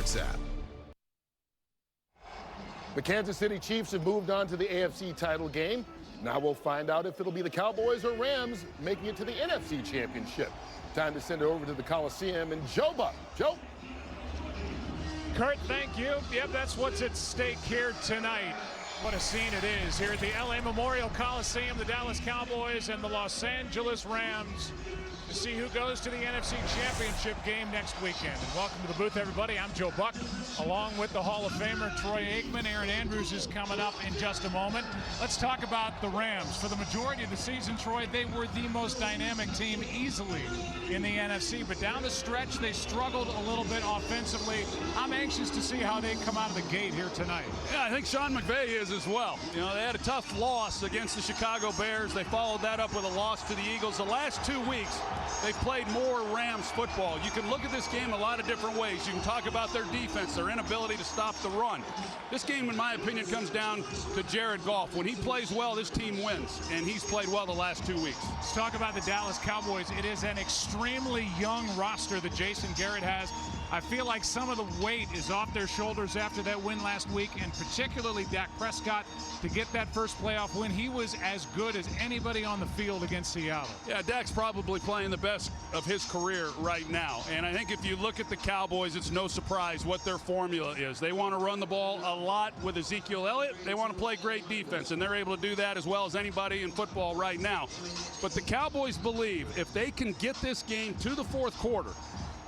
Sports app. The Kansas City Chiefs have moved on to the AFC title game. Now we'll find out if it'll be the Cowboys or Rams making it to the NFC Championship. Time to send it over to the Coliseum and Joe Buck. Joe? Kurt, thank you. Yep, that's what's at stake here tonight. What a scene it is here at the LA Memorial Coliseum, the Dallas Cowboys and the Los Angeles Rams to see who goes to the NFC Championship game next weekend. And welcome to the booth, everybody. I'm Joe Buck, along with the Hall of Famer Troy Aikman. Aaron Andrews is coming up in just a moment. Let's talk about the Rams. For the majority of the season, Troy, they were the most dynamic team easily in the NFC, but down the stretch, they struggled a little bit offensively. I'm anxious to see how they come out of the gate here tonight. Yeah, I think Sean McVay is as well. You know, they had a tough loss against the Chicago Bears. They followed that up with a loss to the Eagles. The last 2 weeks, they've played more Rams football. You can look at this game a lot of different ways. You can talk about their defense, their inability to stop the run. This game, in my opinion, comes down to Jared Goff. When he plays well, this team wins, and he's played well the last 2 weeks. Let's talk about the Dallas Cowboys. It is an extremely young roster that Jason Garrett has. I feel like some of the weight is off their shoulders after that win last week, and particularly Dak Prescott to get that first playoff win. He was as good as anybody on the field against Seattle. Yeah, Dak's probably playing the best of his career right now. And I think if you look at the Cowboys, it's no surprise what their formula is. They want to run the ball a lot with Ezekiel Elliott. They want to play great defense, and they're able to do that as well as anybody in football right now. But the Cowboys believe if they can get this game to the fourth quarter,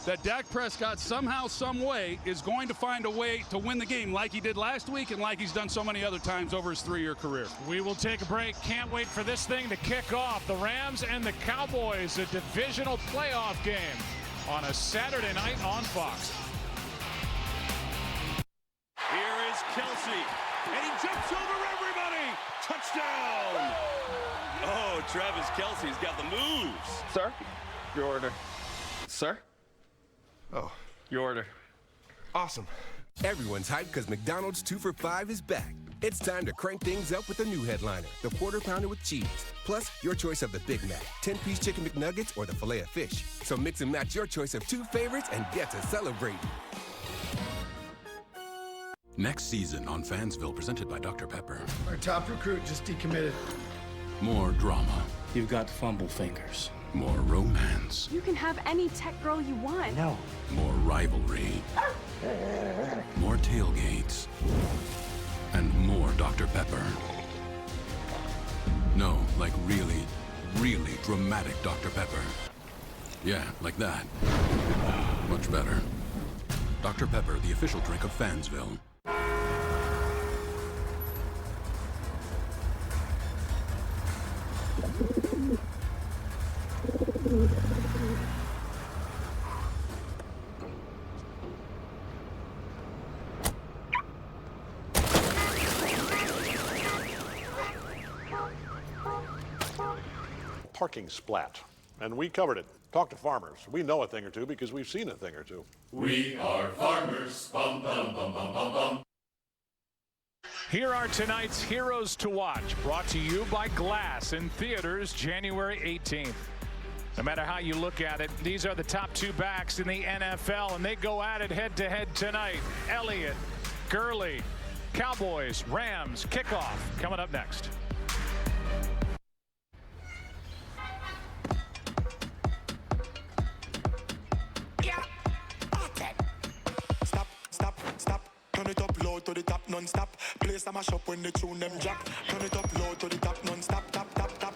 that Dak Prescott somehow, some way, is going to find a way to win the game like he did last week and like he's done so many other times over his 3-year career. We will take a break. Can't wait for this thing to kick off. The Rams and the Cowboys, a divisional playoff game on a Saturday night on Fox. Here is Kelsey, and he jumps over everybody. Touchdown! Oh, Travis Kelsey's got the moves. Sir, your order. Sir? Oh, Your order. awesome. Everyone's hyped because McDonald's 2 for $5 is back. It's time to crank things up with a new headliner, the Quarter Pounder with cheese. Plus, your choice of the Big Mac, 10-piece chicken McNuggets, or the filet of fish. So mix and match your choice of 2 favorites and get to celebrating. Next season on Fansville, presented by Dr. Pepper. Our top recruit just decommitted. More drama. You've got fumble fingers. More romance. You can have any tech girl you want. No. More rivalry. More tailgates. And more Dr. Pepper. No, like really, really dramatic Dr. Pepper. Yeah, like that. Much better. Dr. Pepper, the official drink of Fansville. Parking splat, and we covered it. Talk to farmers. We know a thing or two because we've seen a thing or two. We are farmers. Bum, bum, bum, bum, bum, bum. Here are tonight's Heroes to Watch, brought to you by Glass in theaters January 18th. No matter how you look at it, these are the top 2 backs in the NFL, and they go at it head-to-head tonight. Elliott, Gurley, Cowboys, Rams, kickoff coming up next. Turn it up low to the top non-stop. Place a mash up when they tune them drop. Turn it up low to the top non-stop. Tap, tap, tap.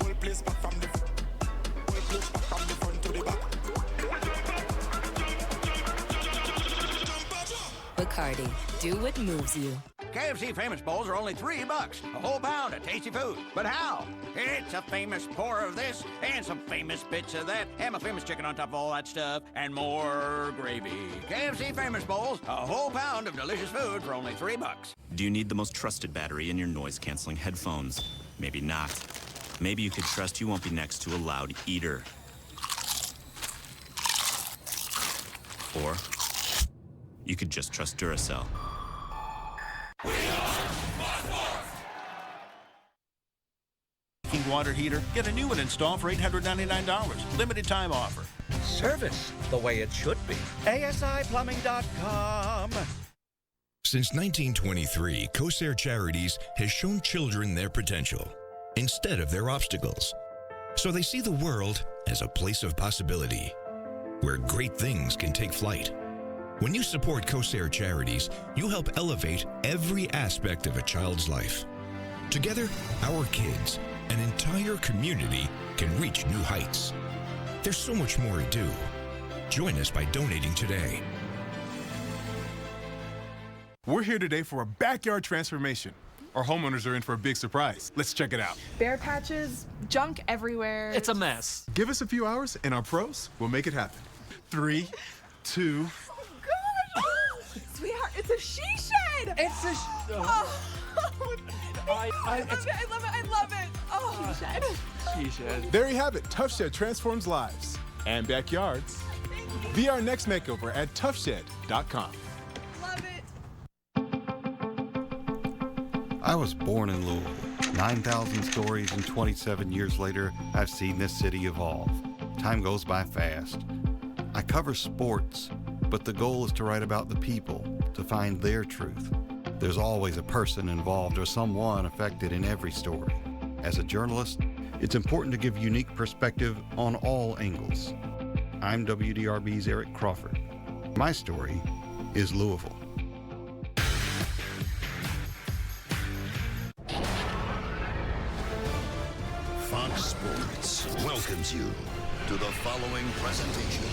Whole place back from the front to the back. Bacardi, do what moves you. KFC Famous Bowls are only $3, a whole pound of tasty food. But how? It's a famous pour of this, and some famous bits of that, and my famous chicken on top of all that stuff, and more gravy. KFC Famous Bowls, a whole pound of delicious food for only $3. Do you need the most trusted battery in your noise-canceling headphones? Maybe not. Maybe you could trust you won't be next to a loud eater. Or you could just trust Duracell. water heater, get a new one installed for $899. Limited time offer. Service the way it should be. ASIplumbing.com. Since 1923, Corsair Charities has shown children their potential instead of their obstacles. So they see the world as a place of possibility, where great things can take flight. When you support Corsair Charities, you help elevate every aspect of a child's life. Together, our kids, an entire community, can reach new heights. There's so much more to do. Join us by donating today. We're here today for a backyard transformation. Our homeowners are in for a big surprise. Let's check it out. Bare patches, junk everywhere. It's a mess. Give us a few hours and our pros will make it happen. 3, 2. Oh, gosh. Sweetheart, it's a she shed. It's a I love it. Oh, she shed. There you have it. Tough Shed transforms lives and backyards. Via our next makeover at toughshed.com. Love it. I was born in Louisville. 9,000 stories and 27 years later, I've seen this city evolve. Time goes by fast. I cover sports, but the goal is to write about the people, to find their truth. There's always a person involved or someone affected in every story. As a journalist, it's important to give unique perspective on all angles. I'm WDRB's Eric Crawford. My story is Louisville. Fox Sports welcomes you to the following presentation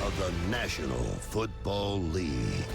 of the National Football League.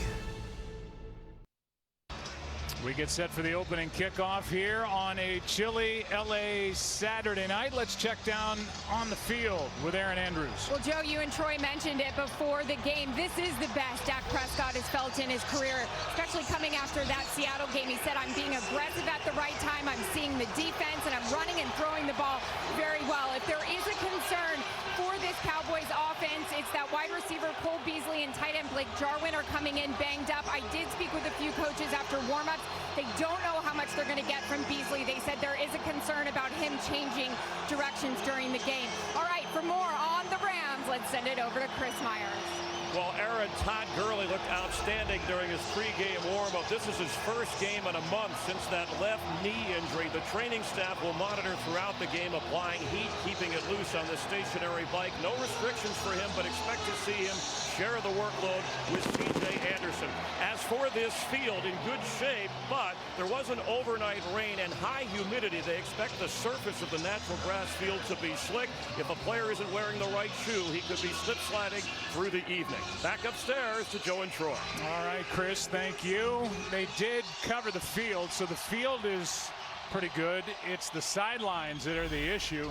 We get set for the opening kickoff here on a chilly LA Saturday night. Let's check down on the field with Aaron Andrews. Well, Joe, you and Troy mentioned it before the game. This is the best Dak Prescott has felt in his career, especially coming after that Seattle game. He said, I'm being aggressive at the right time. I'm seeing the defense, and I'm running and throwing the ball very well. If there is a concern for this Cowboys offense, it's that wide receiver Cole Beasley and tight end Blake Jarwin are coming in banged up. I did speak with a few coaches after warm-ups. They don't know how much they're going to get from Beasley. They said there is a concern about him changing directions during the game. All right, for more on the Rams, let's send it over to Chris Myers. Well, Aaron, Todd Gurley looked outstanding during his pregame warm-up. This is his first game in a month since that left knee injury. The training staff will monitor throughout the game, applying heat, keeping it loose on the stationary bike. No restrictions for him, but expect to see him share the workload with C.J. Anderson. As for this field, in good shape, but there was an overnight rain and high humidity. They expect the surface of the natural grass field to be slick. If a player isn't wearing the right shoe, he could be slip-sliding through the evening. Back upstairs to Joe and Troy. All right, Chris, thank you. They did cover the field, so the field is pretty good. It's the sidelines that are the issue.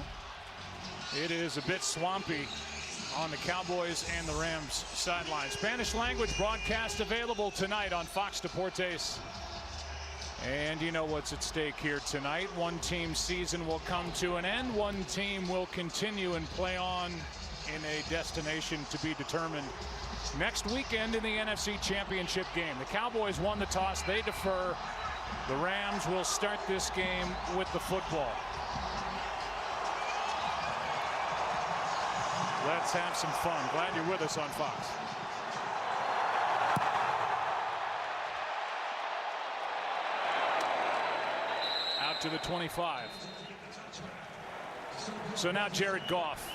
It is a bit swampy on the Cowboys and the Rams sidelines. Spanish language broadcast available tonight on Fox Deportes. And you know what's at stake here tonight. One team's season will come to an end. One team will continue and play on in a destination to be determined next weekend in the NFC Championship game. The Cowboys won the toss. They defer. The Rams will start this game with the football. Let's have some fun. Glad you're with us on Fox. Out to the 25. So now Jared Goff.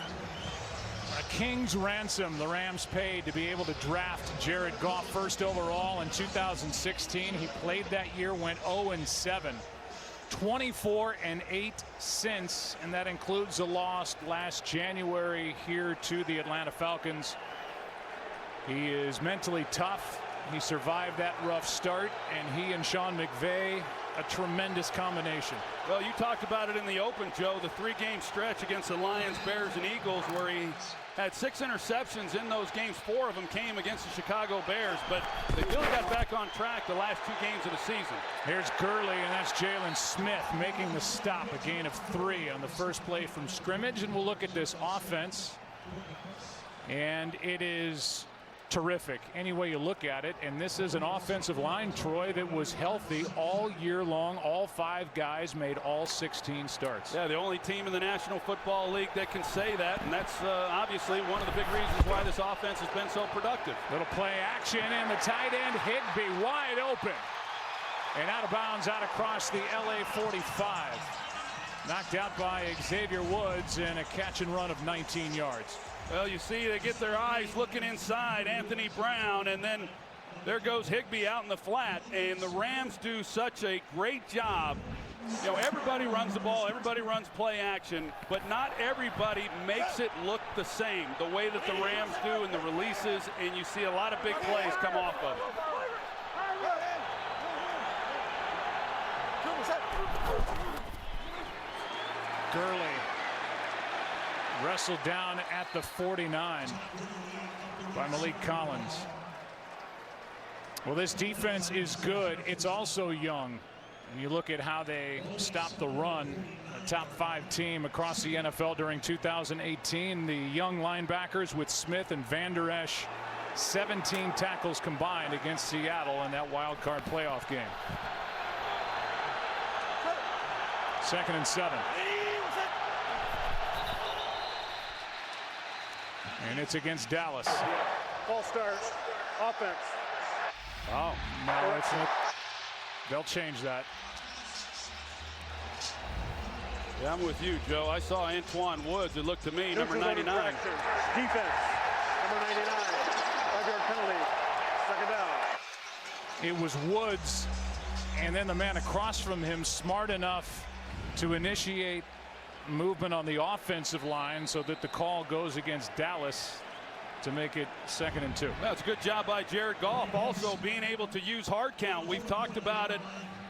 A king's ransom the Rams paid to be able to draft Jared Goff first overall in 2016. He played that year, went 0-7. 24-8 since, and that includes a loss last January here to the Atlanta Falcons. He is mentally tough. He survived that rough start, and he and Sean McVay, a tremendous combination. Well, you talked about it in the open, Joe, the three-game stretch against the Lions, Bears, and Eagles, where he had 6 interceptions in those games. 4 of them came against the Chicago Bears, but they really got back on track the last 2 games of the season. Here's Gurley, and that's Jalen Smith making the stop, a gain of 3 on the first play from scrimmage. And we'll look at this offense, and it is terrific any way you look at it. And this is an offensive line, Troy, that was healthy all year long. All 5 guys made all 16 starts. Yeah, the only team in the National Football League that can say that, and that's obviously one of the big reasons why this offense has been so productive. Little play action, and the tight end Higbee wide open. And out of bounds out across the LA 45. Knocked out by Xavier Woods in a catch and run of 19 yards. Well, you see they get their eyes looking inside Anthony Brown, and then there goes Higbee out in the flat, and the Rams do such a great job. You know, everybody runs the ball, everybody runs play action, but not everybody makes it look the same, the way that the Rams do in the releases, and you see a lot of big plays come off of it. Gurley wrestled down at the 49 by Malik Collins. Well, this defense is good. It's also young. When you look at how they stopped the run, a top 5 team across the NFL during 2018. The young linebackers with Smith and Van Der Esch, 17 tackles combined against Seattle in that wild card playoff game. 2nd and 7. And it's against Dallas. Ball start. Offense. Oh, no, it's not. They'll change that. Yeah, I'm with you, Joe. I saw Antoine Woods. It looked to me, number 99. Defense. Number 99. 5-yard penalty. 2nd down. It was Woods, and then the man across from him smart enough to initiate movement on the offensive line so that the call goes against Dallas to make it 2nd and 2. That's a good job by Jared Goff, also being able to use hard count. We've talked about it,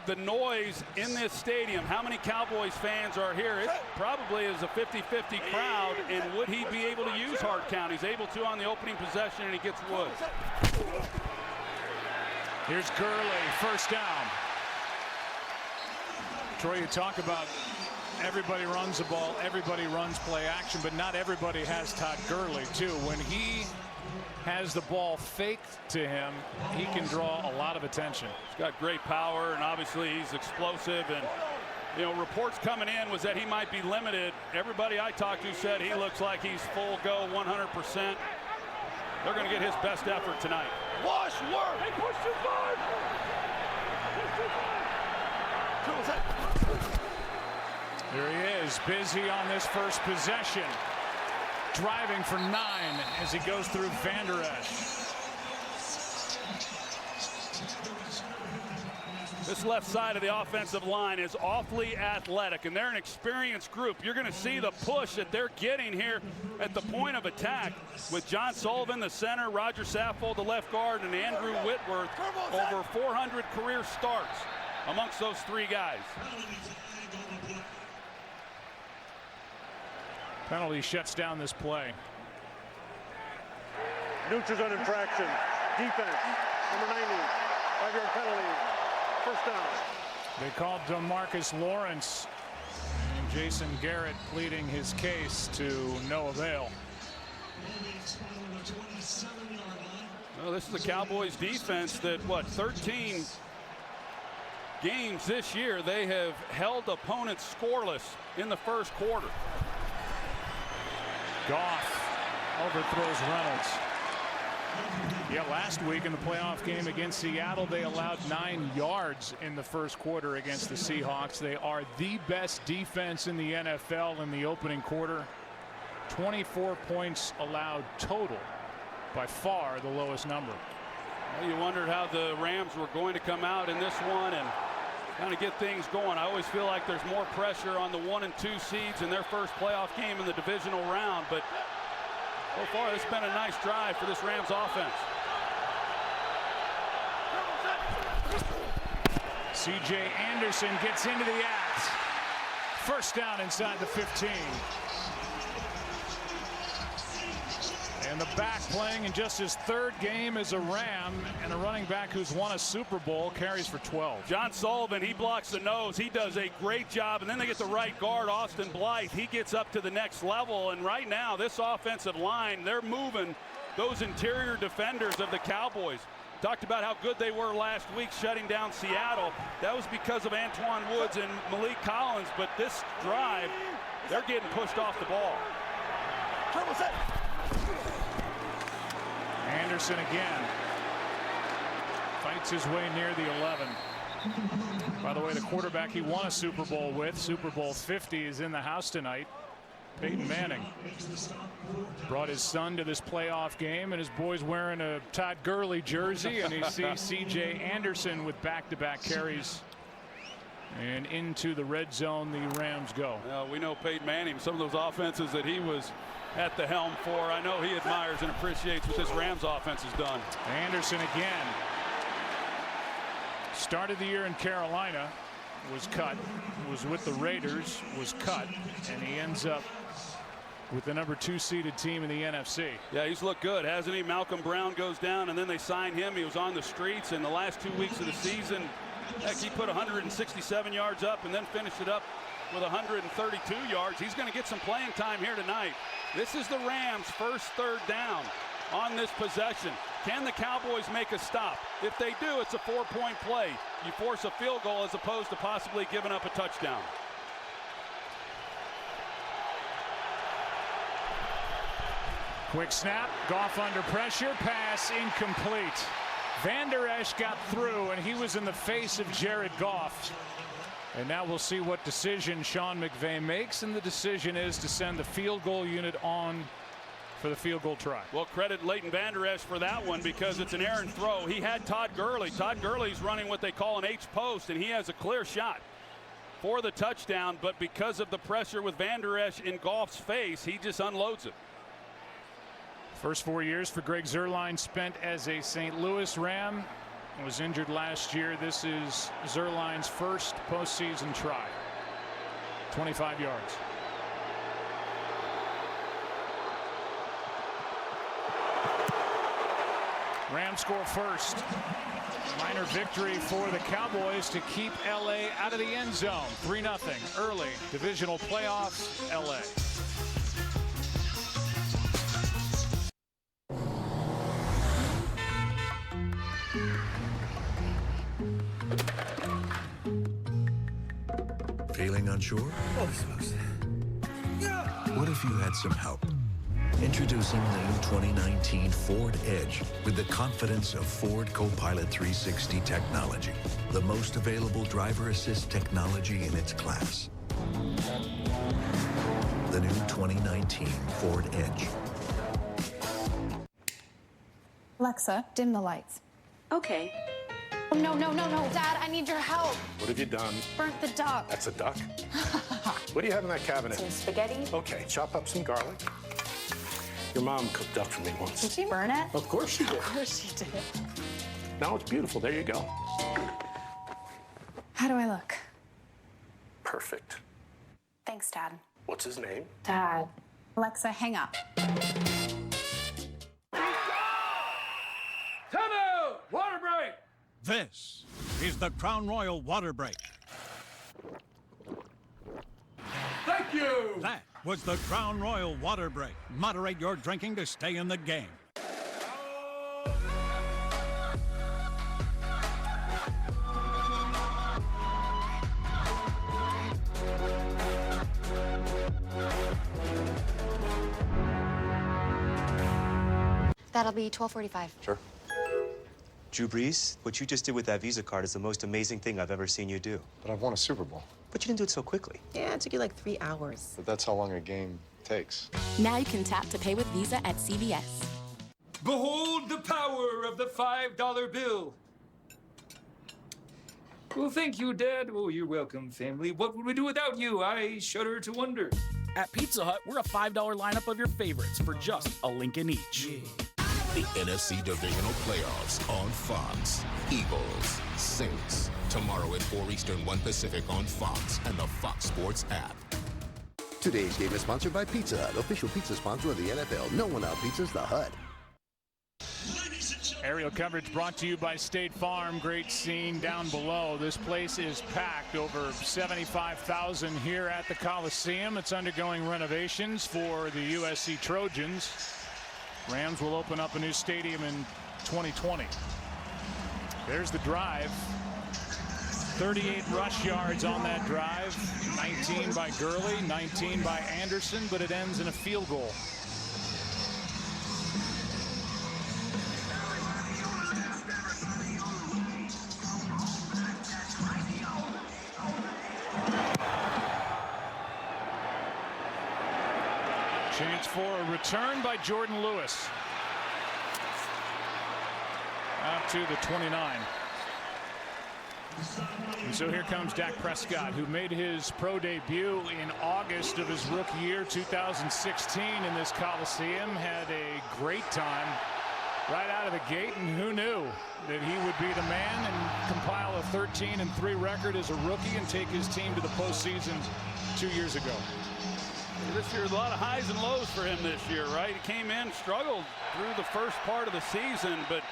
the noise in this stadium. How many Cowboys fans are here? It probably is a 50-50 crowd, and would he be able to use hard count? He's able to on the opening possession, and he gets Woods. Here's Gurley, 1st down. Troy, you talk about everybody runs the ball, everybody runs play action, but not everybody has Todd Gurley too. When he has the ball faked to him, he can draw a lot of attention. He's got great power, and obviously he's explosive. And you know, reports coming in was that he might be limited. Everybody I talked to said he looks like he's full go, 100%. They're going to get his best effort tonight. Wash work. Hey, push too far. Here he is, busy on this first possession. Driving for 9 as he goes through Van Der Esch. This left side of the offensive line is awfully athletic, and they're an experienced group. You're going to see the push that they're getting here at the point of attack with John Sullivan, the center, Roger Saffold, the left guard, and Andrew Whitworth. Over 400 career starts amongst those 3 guys. Penalty shuts down this play. Neuters on infraction. Defense. Number 90. 5-yard penalty. 1st down. They called DeMarcus Lawrence. And Jason Garrett pleading his case to no avail. Well, this is the Cowboys defense that, 13 games this year, they have held opponents scoreless in the first quarter. Goff overthrows Reynolds. Yeah, last week in the playoff game against Seattle, they allowed 9 yards in the first quarter against the Seahawks. They are the best defense in the NFL in the opening quarter. 24 points allowed total, by far the lowest number. Well, you wondered how the Rams were going to come out in this one and kind of get things going. I always feel like there's more pressure on the 1 and 2 seeds in their first playoff game in the divisional round, but so far it's been a nice drive for this Rams offense. C.J. Anderson gets into the act. 1st down inside the 15. And the back playing in just his 3rd game as a Ram, and a running back who's won a Super Bowl, carries for 12. John Sullivan, he blocks the nose. He does a great job. And then they get the right guard, Austin Blythe. He gets up to the next level. And right now, this offensive line, they're moving those interior defenders of the Cowboys. Talked about how good they were last week shutting down Seattle. That was because of Antoine Woods and Malik Collins, but this drive, they're getting pushed off the ball. Anderson again fights his way near the 11. By the way, the quarterback he won a Super Bowl with, Super Bowl 50, is in the house tonight. Peyton Manning brought his son to this playoff game, and his boy's wearing a Todd Gurley jersey, and he sees C.J. Anderson with back-to-back carries. And into the red zone the Rams go. We know Peyton Manning, some of those offenses that he was at the helm for, I know he admires and appreciates what this Rams offense has done. Anderson again. Started the year in Carolina, was cut, was with the Raiders, was cut, and he ends up with the number 2 seeded team in the NFC. Yeah, he's looked good, hasn't he? Malcolm Brown goes down, and then they sign him. He was on the streets in the last 2 weeks of the season. Heck, he put 167 yards up and then finished it up with 132 yards. He's going to get some playing time here tonight. This is the Rams' first third down on this possession. Can the Cowboys make a stop? If they do, it's a 4-point play. You force a field goal as opposed to possibly giving up a touchdown. Quick snap, Goff under pressure, pass incomplete. Van Der Esch got through, and he was in the face of Jared Goff. And now we'll see what decision Sean McVay makes, and the decision is to send the field goal unit on for the field goal try. Well, credit Leighton Van Der Esch for that one, because it's an errant throw. He had Todd Gurley. Todd Gurley's running what they call an H-post, and he has a clear shot for the touchdown, but because of the pressure with Van Der Esch in Goff's face, he just unloads it. First 4 years for Greg Zuerlein spent as a St. Louis Ram. Was injured last year. This is Zuerlein's first postseason try. 25 yards. Rams score first. Minor victory for the Cowboys to keep LA out of the end zone. 3-0 early divisional playoffs, LA. Feeling unsure? What if you had some help? Introducing the new 2019 Ford Edge with the confidence of Ford Copilot 360 technology, the most available driver assist technology in its class. The new 2019 Ford Edge. Alexa, dim the lights. Okay. Oh, no. Dad, I need your help. What have you done? Burnt the duck. That's a duck? What do you have in that cabinet? Some spaghetti. Okay, chop up some garlic. Your mom cooked duck for me once. Did she burn it? Of course she did. Of course she did. Now it's beautiful. There you go. How do I look? Perfect. Thanks, Dad. What's his name? Dad. Alexa, hang up. Timeout! Water break! This is the Crown Royal Water Break. Thank you! That was the Crown Royal Water Break. Moderate your drinking to stay in the game. That'll be $12.45. Sure. Drew Brees, what you just did with that Visa card is the most amazing thing I've ever seen you do. But I've won a Super Bowl. But you didn't do it so quickly. Yeah, it took you like 3 hours. But that's how long a game takes. Now you can tap to pay with Visa at CVS. Behold the power of the $5 bill. Well, thank you, Dad. Oh, you're welcome, family. What would we do without you? I shudder to wonder. At Pizza Hut, we're a $5 lineup of your favorites for just a Lincoln each. The NFC Divisional Playoffs on Fox. Eagles, Saints. Tomorrow at 4 Eastern, 1 Pacific on Fox and the Fox Sports app. Today's game is sponsored by Pizza Hut, official pizza sponsor of the NFL. No one out-pizzas the Hut. Aerial coverage brought to you by State Farm. Great scene down below. This place is packed. Over 75,000 here at the Coliseum. It's undergoing renovations for the USC Trojans. Rams will open up a new stadium in 2020. There's the drive. 38 rush yards on that drive. 19 by Gurley, 19 by Anderson, but it ends in a field goal. Chance for a return by Jordan Lewis. Out to the 29. And so here comes Dak Prescott, who made his pro debut in August of his rookie year 2016 in this Coliseum. Had a great time right out of the gate, and who knew that he would be the man and compile a 13-3 record as a rookie and take his team to the postseason 2 years ago. This year, a lot of highs and lows for him this year, right? He came in, struggled through the first part of the season, but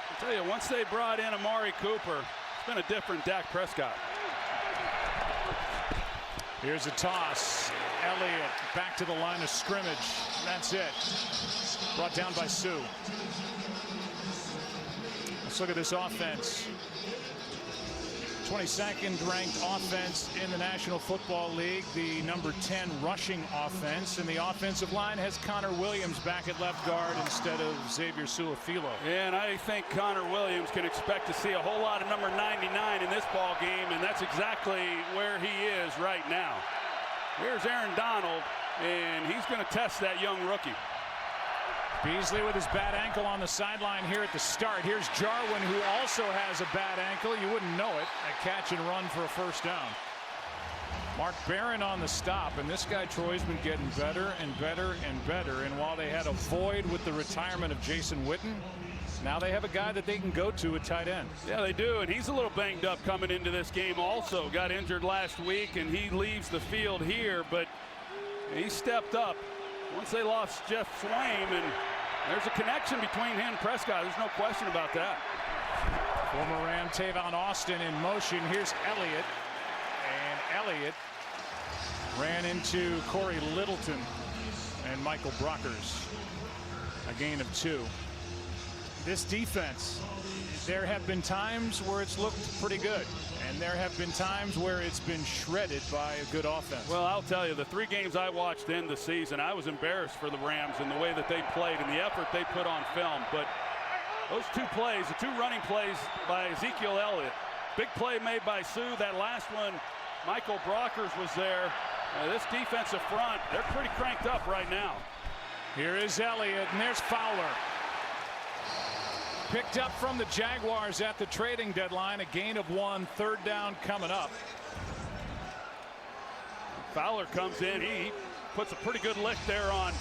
I'll tell you, once they brought in Amari Cooper, it's been a different Dak Prescott. Here's a toss. Elliott back to the line of scrimmage. That's it. Brought down by Sue. Let's look at this offense. 22nd ranked offense in the National Football League, the number 10 rushing offense, and the offensive line has Connor Williams back at left guard instead of Xavier Su'a-Filo. Yeah, and I think Connor Williams can expect to see a whole lot of number 99 in this ball game, and that's exactly where he is right now. Here's Aaron Donald, and he's going to test that young rookie. Beasley with his bad ankle on the sideline here at the start. Here's Jarwin, who also has a bad ankle. You wouldn't know it. A catch and run for a first down. Mark Barron on the stop, and this guy Troy's been getting better and better and better. And while they had a void with the retirement of Jason Witten, now they have a guy that they can go to at tight end. Yeah, they do, and he's a little banged up coming into this game also. Got injured last week, and he leaves the field here, but he stepped up. Once they lost Jeff Swaim, and there's a connection between him and Prescott. There's no question about that. Former Ram Tavon Austin in motion. Here's Elliott. And Elliott ran into Corey Littleton and Michael Brockers. A gain of 2. This defense, there have been times where it's looked pretty good, and there have been times where it's been shredded by a good offense. Well, I'll tell you, the 3 games I watched in the season, I was embarrassed for the Rams in the way that they played and the effort they put on film. But those 2 plays, the 2 running plays by Ezekiel Elliott, big play made by Sue. That last one, Michael Brockers was there. This defensive front, they're pretty cranked up right now. Here is Elliott, and there's Fowler. Picked up from the Jaguars at the trading deadline. A gain of 1, 3rd down coming up. Fowler comes in. He puts a pretty good lick there on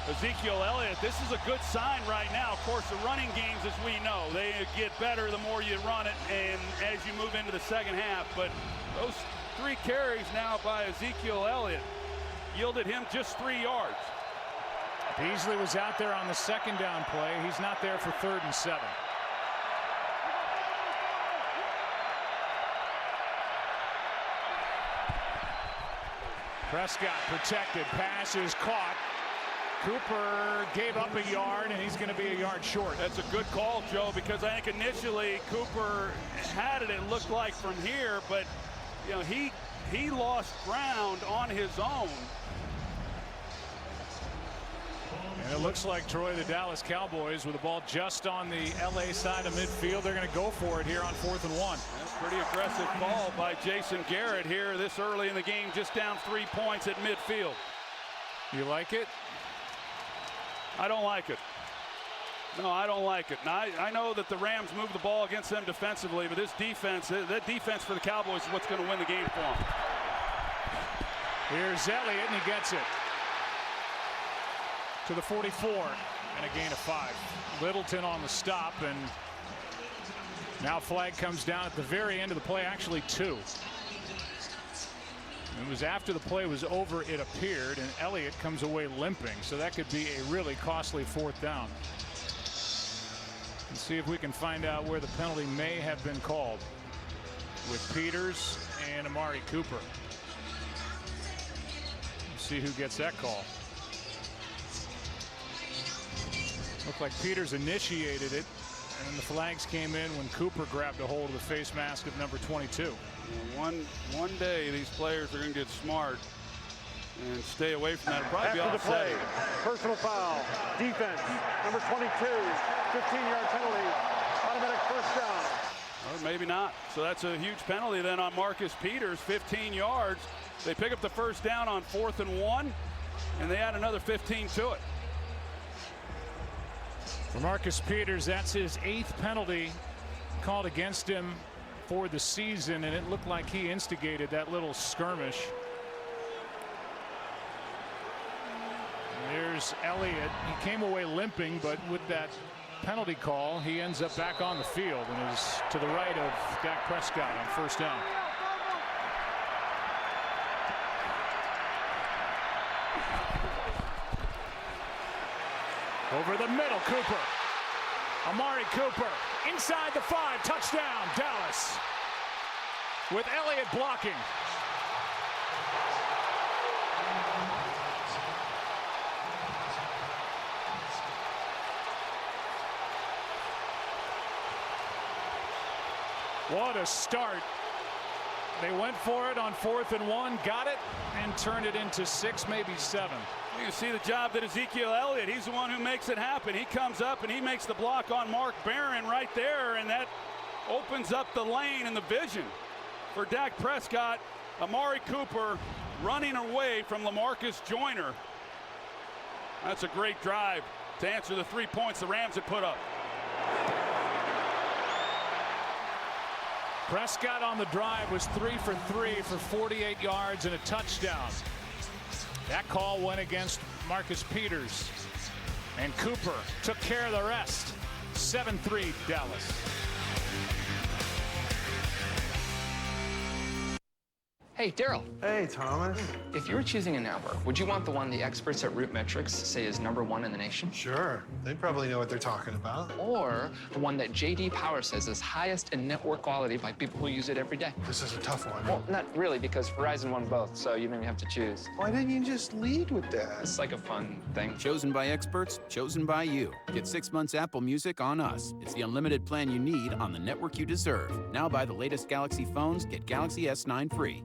Ezekiel Elliott. This is a good sign right now. Of course, the running games, as we know, they get better the more you run it and as you move into the second half. But those 3 carries now by Ezekiel Elliott yielded him just 3 yards. Beasley was out there on the 2nd down play. He's not there for 3rd and 7. Prescott protected. Pass is caught. Cooper gave up a yard, and he's going to be a yard short. That's a good call, Joe, because I think initially Cooper had it, it looked like from here, but you know, he lost ground on his own. And it looks like, Troy, the Dallas Cowboys with the ball just on the LA side of midfield. They're going to go for it here on 4th and 1. That's a pretty aggressive ball by Jason Garrett here this early in the game, just down 3 points at midfield. You like it? I don't like it. No, I don't like it. Now, I know that the Rams move the ball against them defensively, but this defense, that defense for the Cowboys is what's going to win the game for them. Here's Elliott, and he gets it to the 44, and a gain of 5. Littleton on the stop, and now flag comes down at the very end of the play, actually 2. It was after the play was over, it appeared, and Elliott comes away limping, so that could be a really costly 4th down. Let's see if we can find out where the penalty may have been called with Peters and Amari Cooper. Let's see who gets that call. Looked like Peters initiated it, and the flags came in when Cooper grabbed a hold of the face mask of number 22. One day these players are going to get smart and stay away from that. It'll probably be After the play, offsetting. personal foul, defense, number 22, 15-yard penalty, automatic first down. Or maybe not. So that's a huge penalty then on Marcus Peters, 15 yards. They pick up the first down on 4th and 1, and they add another 15 to it. For Marcus Peters, that's his 8th penalty called against him for the season, and it looked like he instigated that little skirmish. There's Elliott. He came away limping, but with that penalty call, he ends up back on the field and is to the right of Dak Prescott on first down. Over the middle, Cooper. Amari Cooper inside the 5, touchdown, Dallas. With Elliott blocking. What a start. They went for it on 4th and 1, got it, and turned it into 6, maybe 7. You can see the job that Ezekiel Elliott, he's the one who makes it happen. He comes up and he makes the block on Mark Barron right there, and that opens up the lane and the vision for Dak Prescott. Amari Cooper running away from LaMarcus Joyner. That's a great drive to answer the 3 points the Rams had put up. Prescott on the drive was 3 for 3 for 48 yards and a touchdown. That call went against Marcus Peters, and Cooper took care of the rest. 7-3 Dallas. Hey, Daryl. Hey, Thomas. If you were choosing a network, would you want the one the experts at Root Metrics say is #1 in the nation? Sure. They probably know what they're talking about. Or the one that JD Power says is highest in network quality by people who use it every day? This is a tough one. Well, not really, because Verizon won both, so you maybe have to choose. Why didn't you just lead with that? It's like a fun thing. Chosen by experts, chosen by you. Get 6 months Apple Music on us. It's the unlimited plan you need on the network you deserve. Now buy the latest Galaxy phones, get Galaxy S9 free.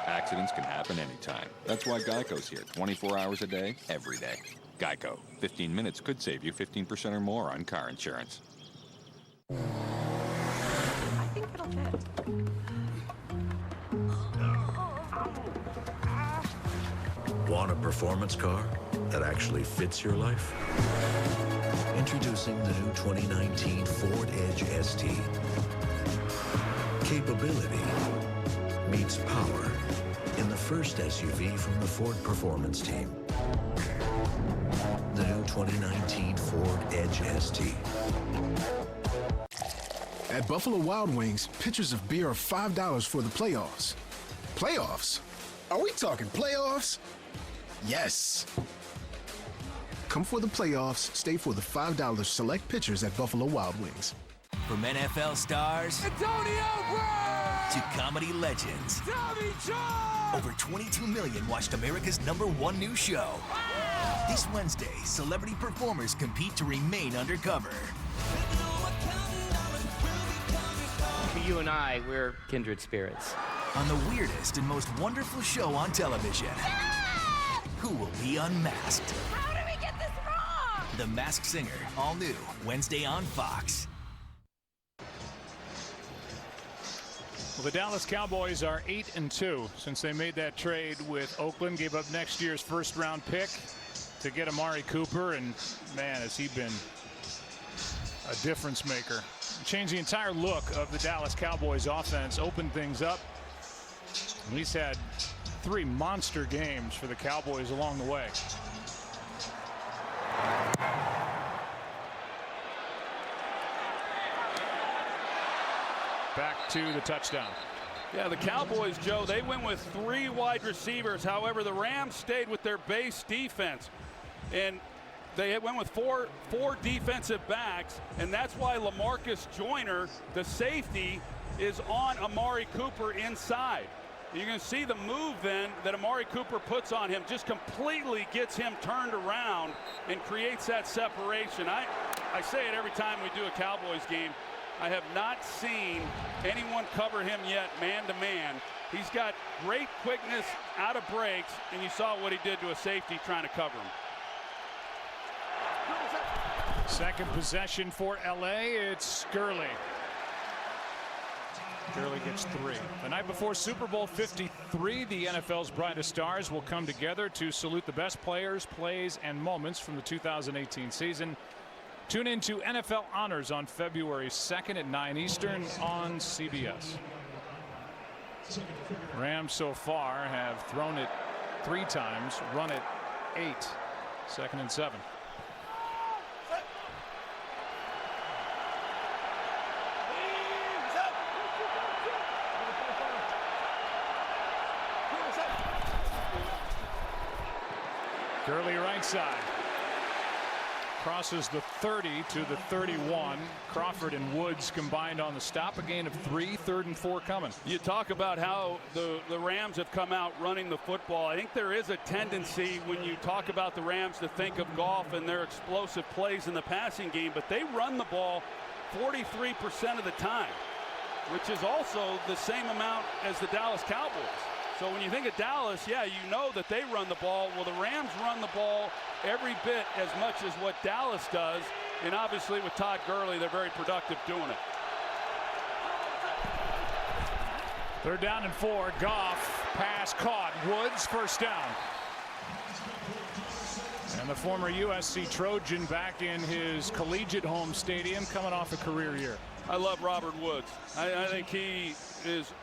Accidents can happen anytime. That's why Geico's here 24 hours a day, every day. Geico. 15 minutes could save you 15% or more on car insurance. I think it'll fit. Want a performance car that actually fits your life? Introducing the new 2019 Ford Edge ST. Capability meets power in the first SUV from the Ford Performance team. The new 2019 Ford Edge ST. At Buffalo Wild Wings, pitchers of beer are $5 for the playoffs. Playoffs? Are we talking playoffs? Yes. Come for the playoffs, stay for the $5 select pitchers at Buffalo Wild Wings. From NFL stars Antonio Brown to comedy legends, Tommy John. Over 22 million watched America's #1 news show. This Wednesday, celebrity performers compete to remain undercover. You and I, we're kindred spirits. On the weirdest and most wonderful show on television. Who will be unmasked? How did we get this wrong? The Masked Singer, all new, Wednesday on Fox. Well, the Dallas Cowboys are 8-2 since they made that trade with Oakland, gave up next year's first-round pick to get Amari Cooper, and man, has he been a difference maker. Changed the entire look of the Dallas Cowboys offense, opened things up. And he's had 3 monster games for the Cowboys along the way. Back to the touchdown. Yeah, the Cowboys, Joe, they went with 3 wide receivers. However, the Rams stayed with their base defense. And they went with four defensive backs, and that's why LaMarcus Joyner, the safety, is on Amari Cooper inside. You can see the move then that Amari Cooper puts on him just completely gets him turned around and creates that separation. I say it every time we do a Cowboys game. I have not seen anyone cover him yet man-to-man. He's got great quickness out of breaks, and you saw what he did to a safety trying to cover him. Second possession for LA. It's Gurley. Gurley gets 3. The night before Super Bowl 53, the NFL's brightest stars will come together to salute the best players, plays, and moments from the 2018 season. Tune in to NFL Honors on February 2nd at 9 Eastern on CBS. Rams so far have thrown it 3 times, run it 8. 2nd and 7. Gurley right side. Crosses the 30 to the 31. Crawford and Woods combined on the stop. A gain of 3. 3rd and 4 coming. You talk about how the Rams have come out running the football. I think there is a tendency when you talk about the Rams to think of Goff and their explosive plays in the passing game, but they run the ball 43% of the time, which is also the same amount as the Dallas Cowboys. So when you think of Dallas, yeah, you know that they run the ball. Well, the Rams run the ball every bit as much as what Dallas does. And obviously with Todd Gurley, they're very productive doing it. 3rd down and 4. Goff, pass caught. Woods, first down. And the former USC Trojan back in his collegiate home stadium, coming off a career year. I love Robert Woods. I think he is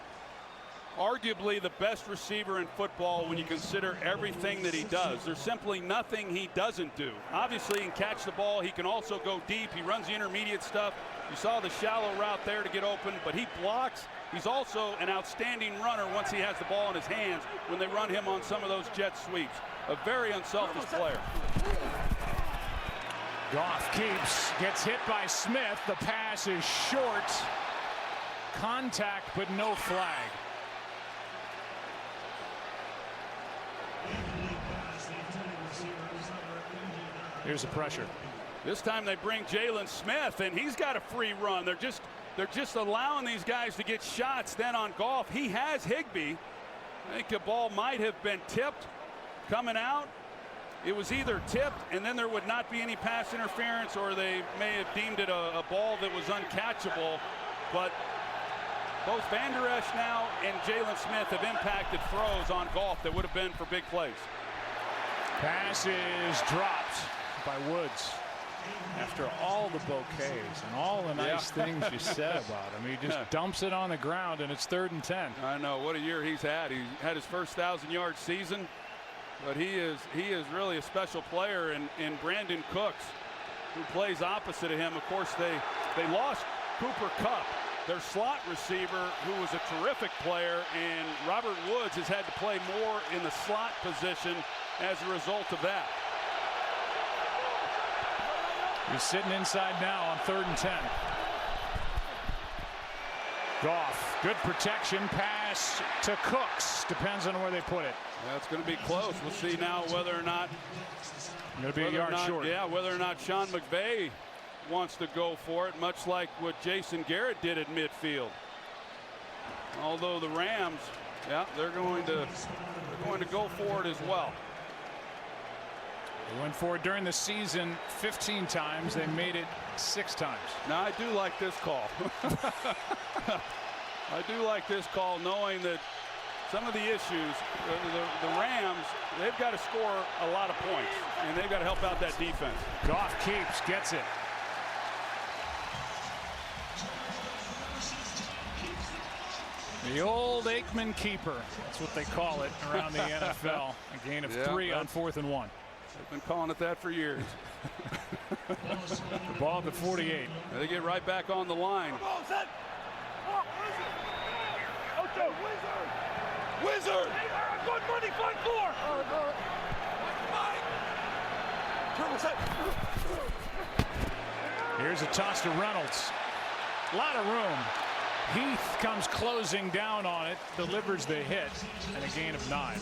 arguably the best receiver in football when you consider everything that he does. There's simply nothing he doesn't do. Obviously, he can catch the ball. He can also go deep. He runs the intermediate stuff. You saw the shallow route there to get open, but he blocks. He's also an outstanding runner once he has the ball in his hands when they run him on some of those jet sweeps. A very unselfish player. Goff keeps, gets hit by Smith. The pass is short. Contact, but no flag. Here's the pressure. This time they bring Jalen Smith, and he's got a free run. They're just allowing these guys to get shots. Then on Goff, he has Higbee. I think the ball might have been tipped coming out. It was either tipped, and then there would not be any pass interference, or they may have deemed it a ball that was uncatchable. But both Van Der Esch now and Jalen Smith have impacted throws on Goff that would have been for big plays. Pass is dropped by Woods. After all the bouquets and all the nice things you said about him, he just dumps it on the ground, and it's 3rd and 10. I know what a year he's had. He had his first 1,000-yard season, but he is really a special player. And Brandon Cooks, who plays opposite of him, of course they lost Cooper Kupp, their slot receiver, who was a terrific player, and Robert Woods has had to play more in the slot position as a result of that. He's sitting inside now on 3rd and 10. Goff, good protection, pass to Cooks. Depends on where they put it. That's going to be close. We'll see now whether or not. Going to be a yard short. Yeah, whether or not Sean McVay wants to go for it, much like what Jason Garrett did at midfield. Although the Rams, yeah, they're going to go for it as well. They went for it during the season 15 times. They made it 6 times. Now, I do like this call. I do like this call, knowing that some of the issues, the Rams, they've got to score a lot of points, and they've got to help out that defense. Goff keeps, gets it. The old Aikman keeper. That's what they call it around the NFL. A gain of 3 on 4th and 1. They've been calling it that for years. The ball at the 48. They get right back on the line. Wizard! Good money, fight four! Here's a toss to Reynolds. A lot of room. Heath comes closing down on it, delivers the hit, and a gain of 9.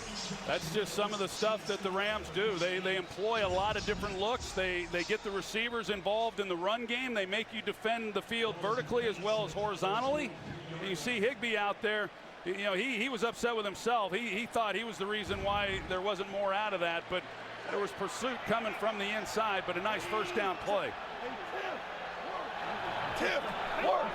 That's just some of the stuff that the Rams do. They employ a lot of different looks. They get the receivers involved in the run game. They make you defend the field vertically as well as horizontally. And you see Higbee out there. You know, he was upset with himself. He thought he was the reason why there wasn't more out of that, but there was pursuit coming from the inside, but a nice first down play. Tip, work.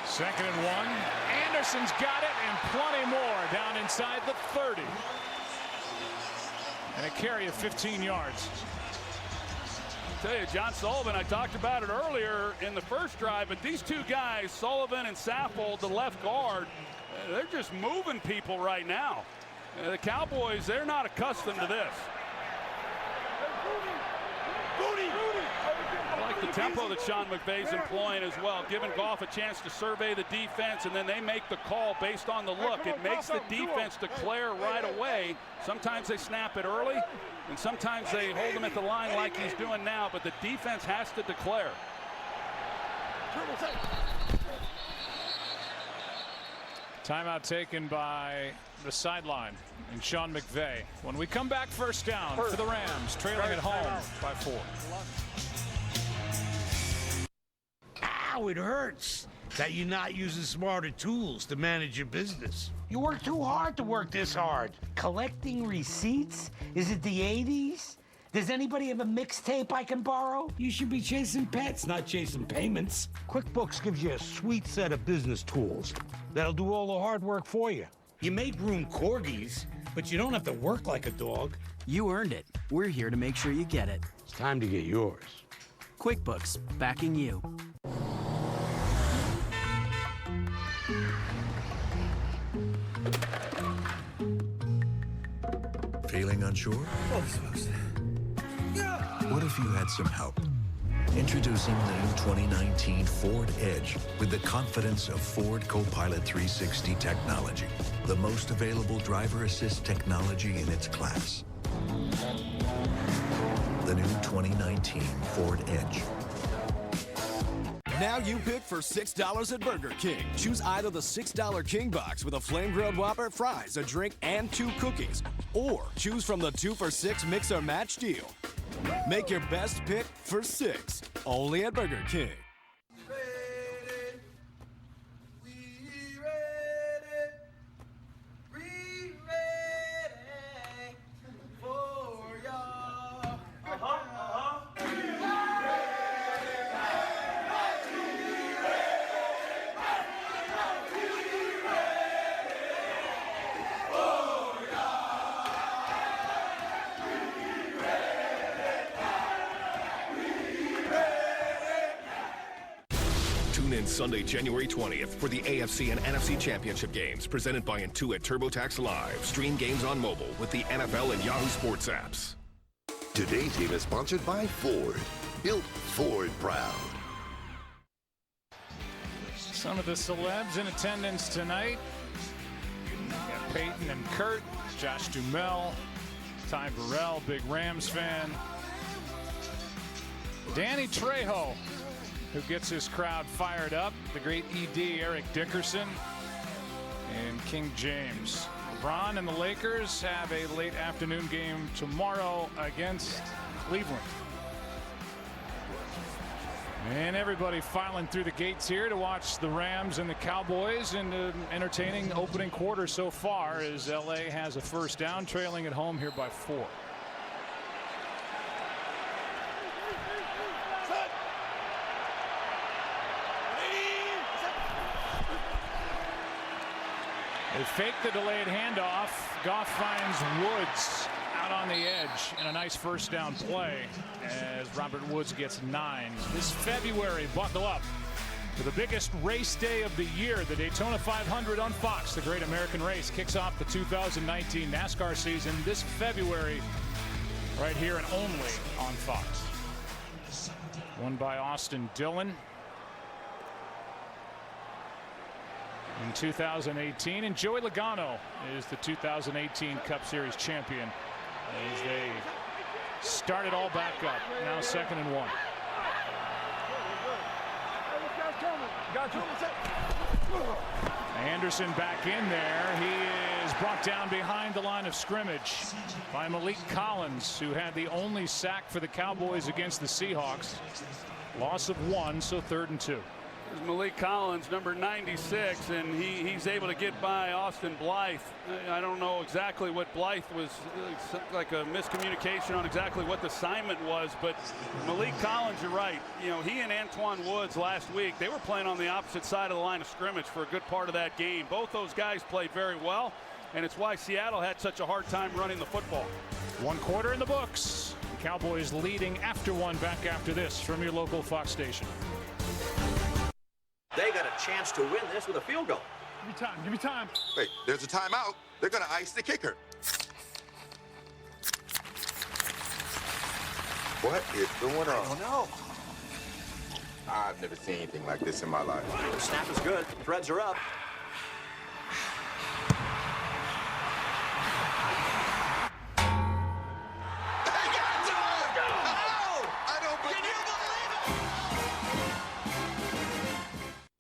Second and 1. Anderson's got it and plenty more down inside the 30. And a carry of 15 yards. I tell you, John Sullivan, I talked about it earlier in the first drive, but these two guys, Sullivan and Saffold, the left guard, they're just moving people right now. The Cowboys, they're not accustomed to this. I like the tempo that Sean McVay's employing as well, giving Goff a chance to survey the defense, and then they make the call based on the look. It makes the defense declare right away. Sometimes they snap it early, and sometimes they hold him at the line like he's doing now, but the defense has to declare. Timeout taken by the sideline and Sean McVay. When we come back, first down for the Rams, trailing at home by 4. Ow, it hurts that you're not using smarter tools to manage your business. You work too hard to work this hard. Collecting receipts? Is it the 80s? Does anybody have a mixtape I can borrow? You should be chasing pets, not chasing payments. QuickBooks gives you a sweet set of business tools that'll do all the hard work for you. You may groom corgis, but you don't have to work like a dog. You earned it. We're here to make sure you get it. It's time to get yours. QuickBooks, backing you. Feeling unsure? What if you had some help? Introducing the new 2019 Ford Edge with the confidence of Ford Copilot 360 technology, the most available driver assist technology in its class. The new 2019 Ford Edge. Now you pick for $6 at Burger King. Choose either the $6 King Box with a flame-grilled Whopper, fries, a drink, and 2 cookies. Or choose from the 2 for $6 Mix or Match deal. Make your best pick for $6, only at Burger King. Sunday, January 20th for the AFC and NFC Championship games presented by Intuit TurboTax Live. Stream games on mobile with the NFL and Yahoo Sports apps. Today's game is sponsored by Ford. Built Ford proud. Some of the celebs in attendance tonight. We got Peyton and Kurt, Josh Duhamel, Ty Burrell, big Rams fan. Danny Trejo, who gets his crowd fired up. The great ED, Eric Dickerson, and King James. LeBron and the Lakers have a late afternoon game tomorrow against Cleveland. And everybody filing through the gates here to watch the Rams and the Cowboys in an entertaining opening quarter so far, as LA has a first down, trailing at home here by 4. They fake the delayed handoff. Goff finds Woods out on the edge in a nice first down play as Robert Woods gets 9. This February, buckle up for the biggest race day of the year, the Daytona 500 on Fox. The Great American Race kicks off the 2019 NASCAR season this February right here and only on Fox. Won by Austin Dillon in 2018, and Joey Logano is the 2018 Cup Series champion as they start it all back up. Now 2nd and 1. Anderson back in there. He is brought down behind the line of scrimmage by Malik Collins, who had the only sack for the Cowboys against the Seahawks. Loss of 1, so 3rd and 2. There's Malik Collins, number 96, and he's able to get by Austin Blythe. I don't know exactly what Blythe was, like a miscommunication on exactly what the assignment was, but Malik Collins, you're right. You know, he and Antoine Woods last week, they were playing on the opposite side of the line of scrimmage for a good part of that game. Both those guys played very well, and it's why Seattle had such a hard time running the football. 1 quarter in the books. The Cowboys leading after 1. Back after this from your local Fox station. They got a chance to win this with a field goal. Give me time. Give me time. Wait, there's a timeout. They're going to ice the kicker. What is going on? I don't know. I've never seen anything like this in my life. The snap is good. Threads are up.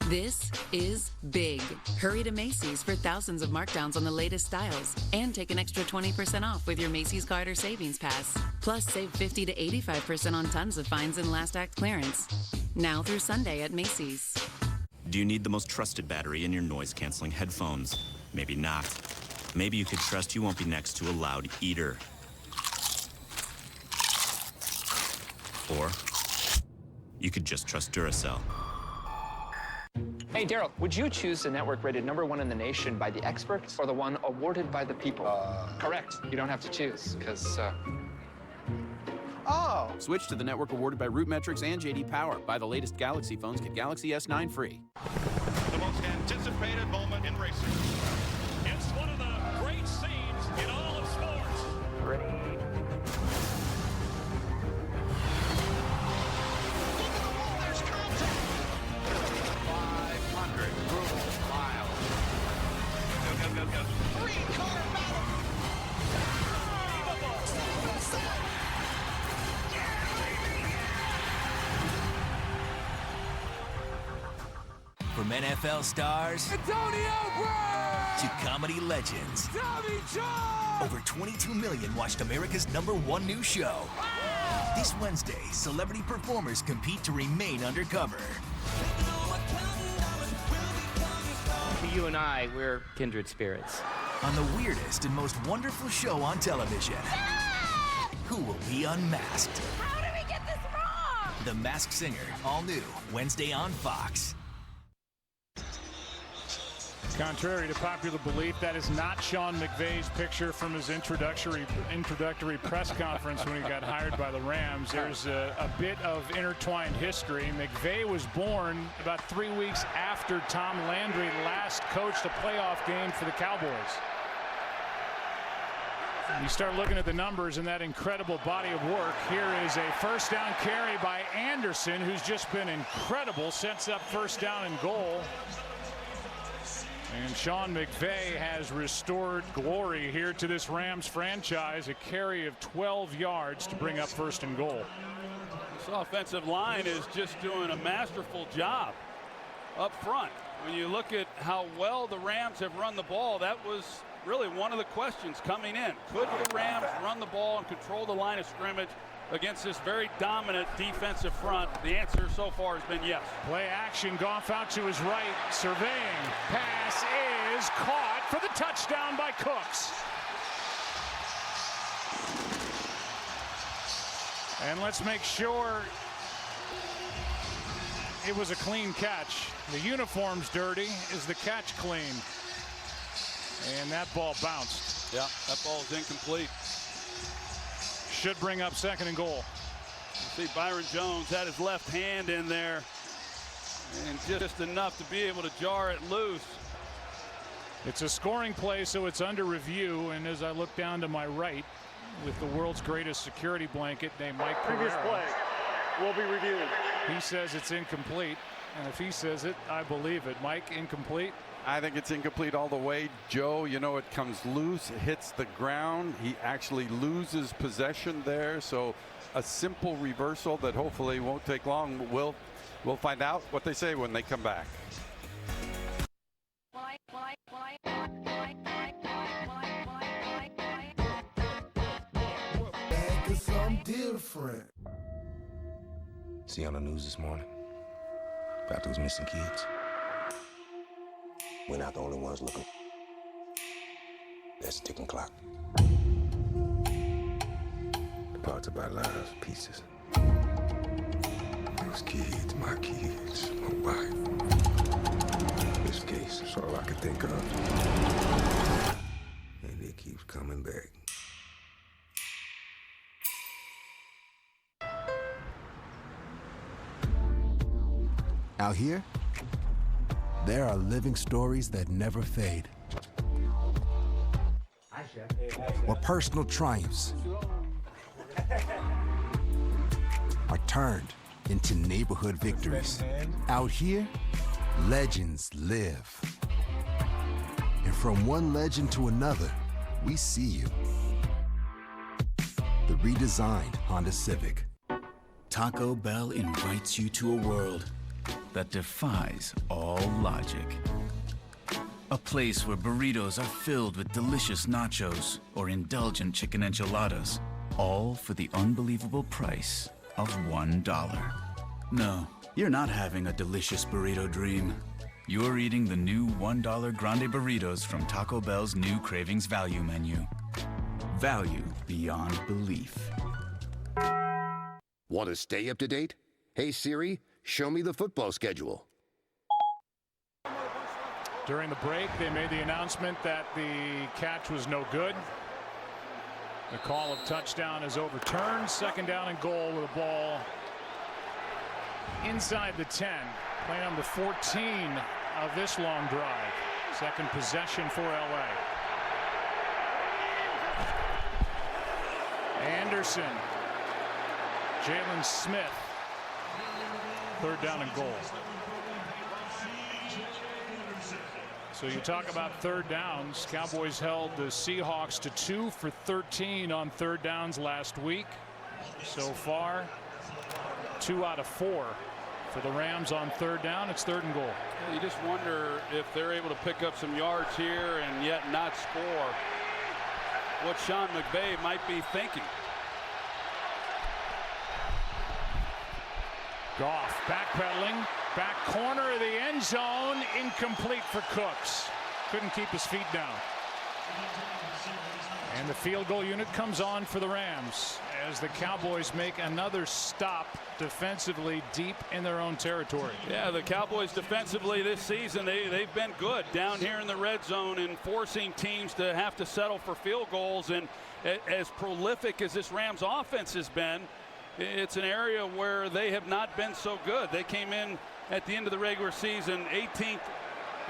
This is big. Hurry to Macy's for thousands of markdowns on the latest styles and take an extra 20% off with your Macy's card or savings pass. Plus, save 50 to 85% on tons of finds and last act clearance. Now through Sunday at Macy's. Do you need the most trusted battery in your noise-canceling headphones? Maybe not. Maybe you could trust you won't be next to a loud eater. Or you could just trust Duracell. Hey, Daryl, would you choose the network rated #1 in the nation by the experts or the one awarded by the people? Correct. You don't have to choose, because, Oh! Switch to the network awarded by Root Metrics and JD Power. Buy the latest Galaxy phones, get Galaxy S9 free. The most anticipated moment in racing. It's one of the great scenes in all of sports. Ready? From NFL stars Antonio Brown to comedy legends, Tommy John. Over 22 million watched America's #1 news show. This Wednesday, celebrity performers compete to remain undercover. You and I, we're kindred spirits. On the weirdest and most wonderful show on television. Who will be unmasked? How did we get this wrong? The Masked Singer, all new, Wednesday on Fox. Contrary to popular belief, that is not Sean McVay's picture from his introductory press conference when he got hired by the Rams. There's a bit of intertwined history. McVay was born about 3 weeks after Tom Landry last coached a playoff game for the Cowboys. You start looking at the numbers in that incredible body of work. Here is a first down carry by Anderson, who's just been incredible, sets up first down and goal. And Sean McVay has restored glory here to this Rams franchise. A carry of 12 yards to bring up first and goal. This offensive line is just doing a masterful job up front. When you look at how well the Rams have run the ball, that was really one of the questions coming in. Could the Rams run the ball and control the line of scrimmage against this very dominant defensive front? The answer so far has been yes. Play action, Goff out to his right, surveying. Pass is caught for the touchdown by Cooks. And let's make sure it was a clean catch. The uniform's dirty. Is the catch clean? And that ball bounced. Yeah, that ball is incomplete. Should bring up second and goal. You see Byron Jones had his left hand in there and just enough to be able to jar it loose. It's a scoring play, so it's under review. And as I look down to my right with the world's greatest security blanket named Mike Previous Pereira. play. will be reviewed. He says it's incomplete, and if he says it, I believe it. Mike, incomplete? I think it's incomplete all the way, Joe. You know, it comes loose, it hits the ground. He actually loses possession there, so a simple reversal that hopefully won't take long. We'll find out what they say when they come back. Different. See on the news this morning about those missing kids. We're not the only ones looking. That's a ticking clock. The parts of our lives, pieces. Those kids, my kids, my wife. This case is all I can think of. And it keeps coming back. Out here, there are living stories that never fade. Where personal triumphs are turned into neighborhood victories. Out here, legends live. And from one legend to another, we see you. The redesigned Honda Civic. Taco Bell invites you to a world that defies all logic. A place where burritos are filled with delicious nachos or indulgent chicken enchiladas, all for the unbelievable price of $1. No, you're not having a delicious burrito dream. You're eating the new $1 Grande Burritos from Taco Bell's new Cravings Value menu. Value beyond belief. Want to stay up to date? Hey Siri, show me the football schedule. During the break, they made the announcement that the catch was no good. The call of touchdown is overturned. Second down and goal with a ball inside the 10. Play number 14 of this long drive. Second possession for LA. Anderson. Jalen Smith. Third down and goal. So you talk about third downs. Cowboys held the Seahawks to 2 for 13 on third downs last week. So far, 2 out of 4 for the Rams on third down. It's third and goal. You just wonder if they're able to pick up some yards here and yet not score. What Sean McVay might be thinking. Goff backpedaling, back corner of the end zone, incomplete for Cooks. Couldn't keep his feet down. And the field goal unit comes on for the Rams as the Cowboys make another stop defensively deep in their own territory. Yeah, the Cowboys defensively this season, they've been good down here in the red zone and forcing teams to have to settle for field goals. And as prolific as this Rams offense has been, it's an area where they have not been so good. They came in at the end of the regular season 18th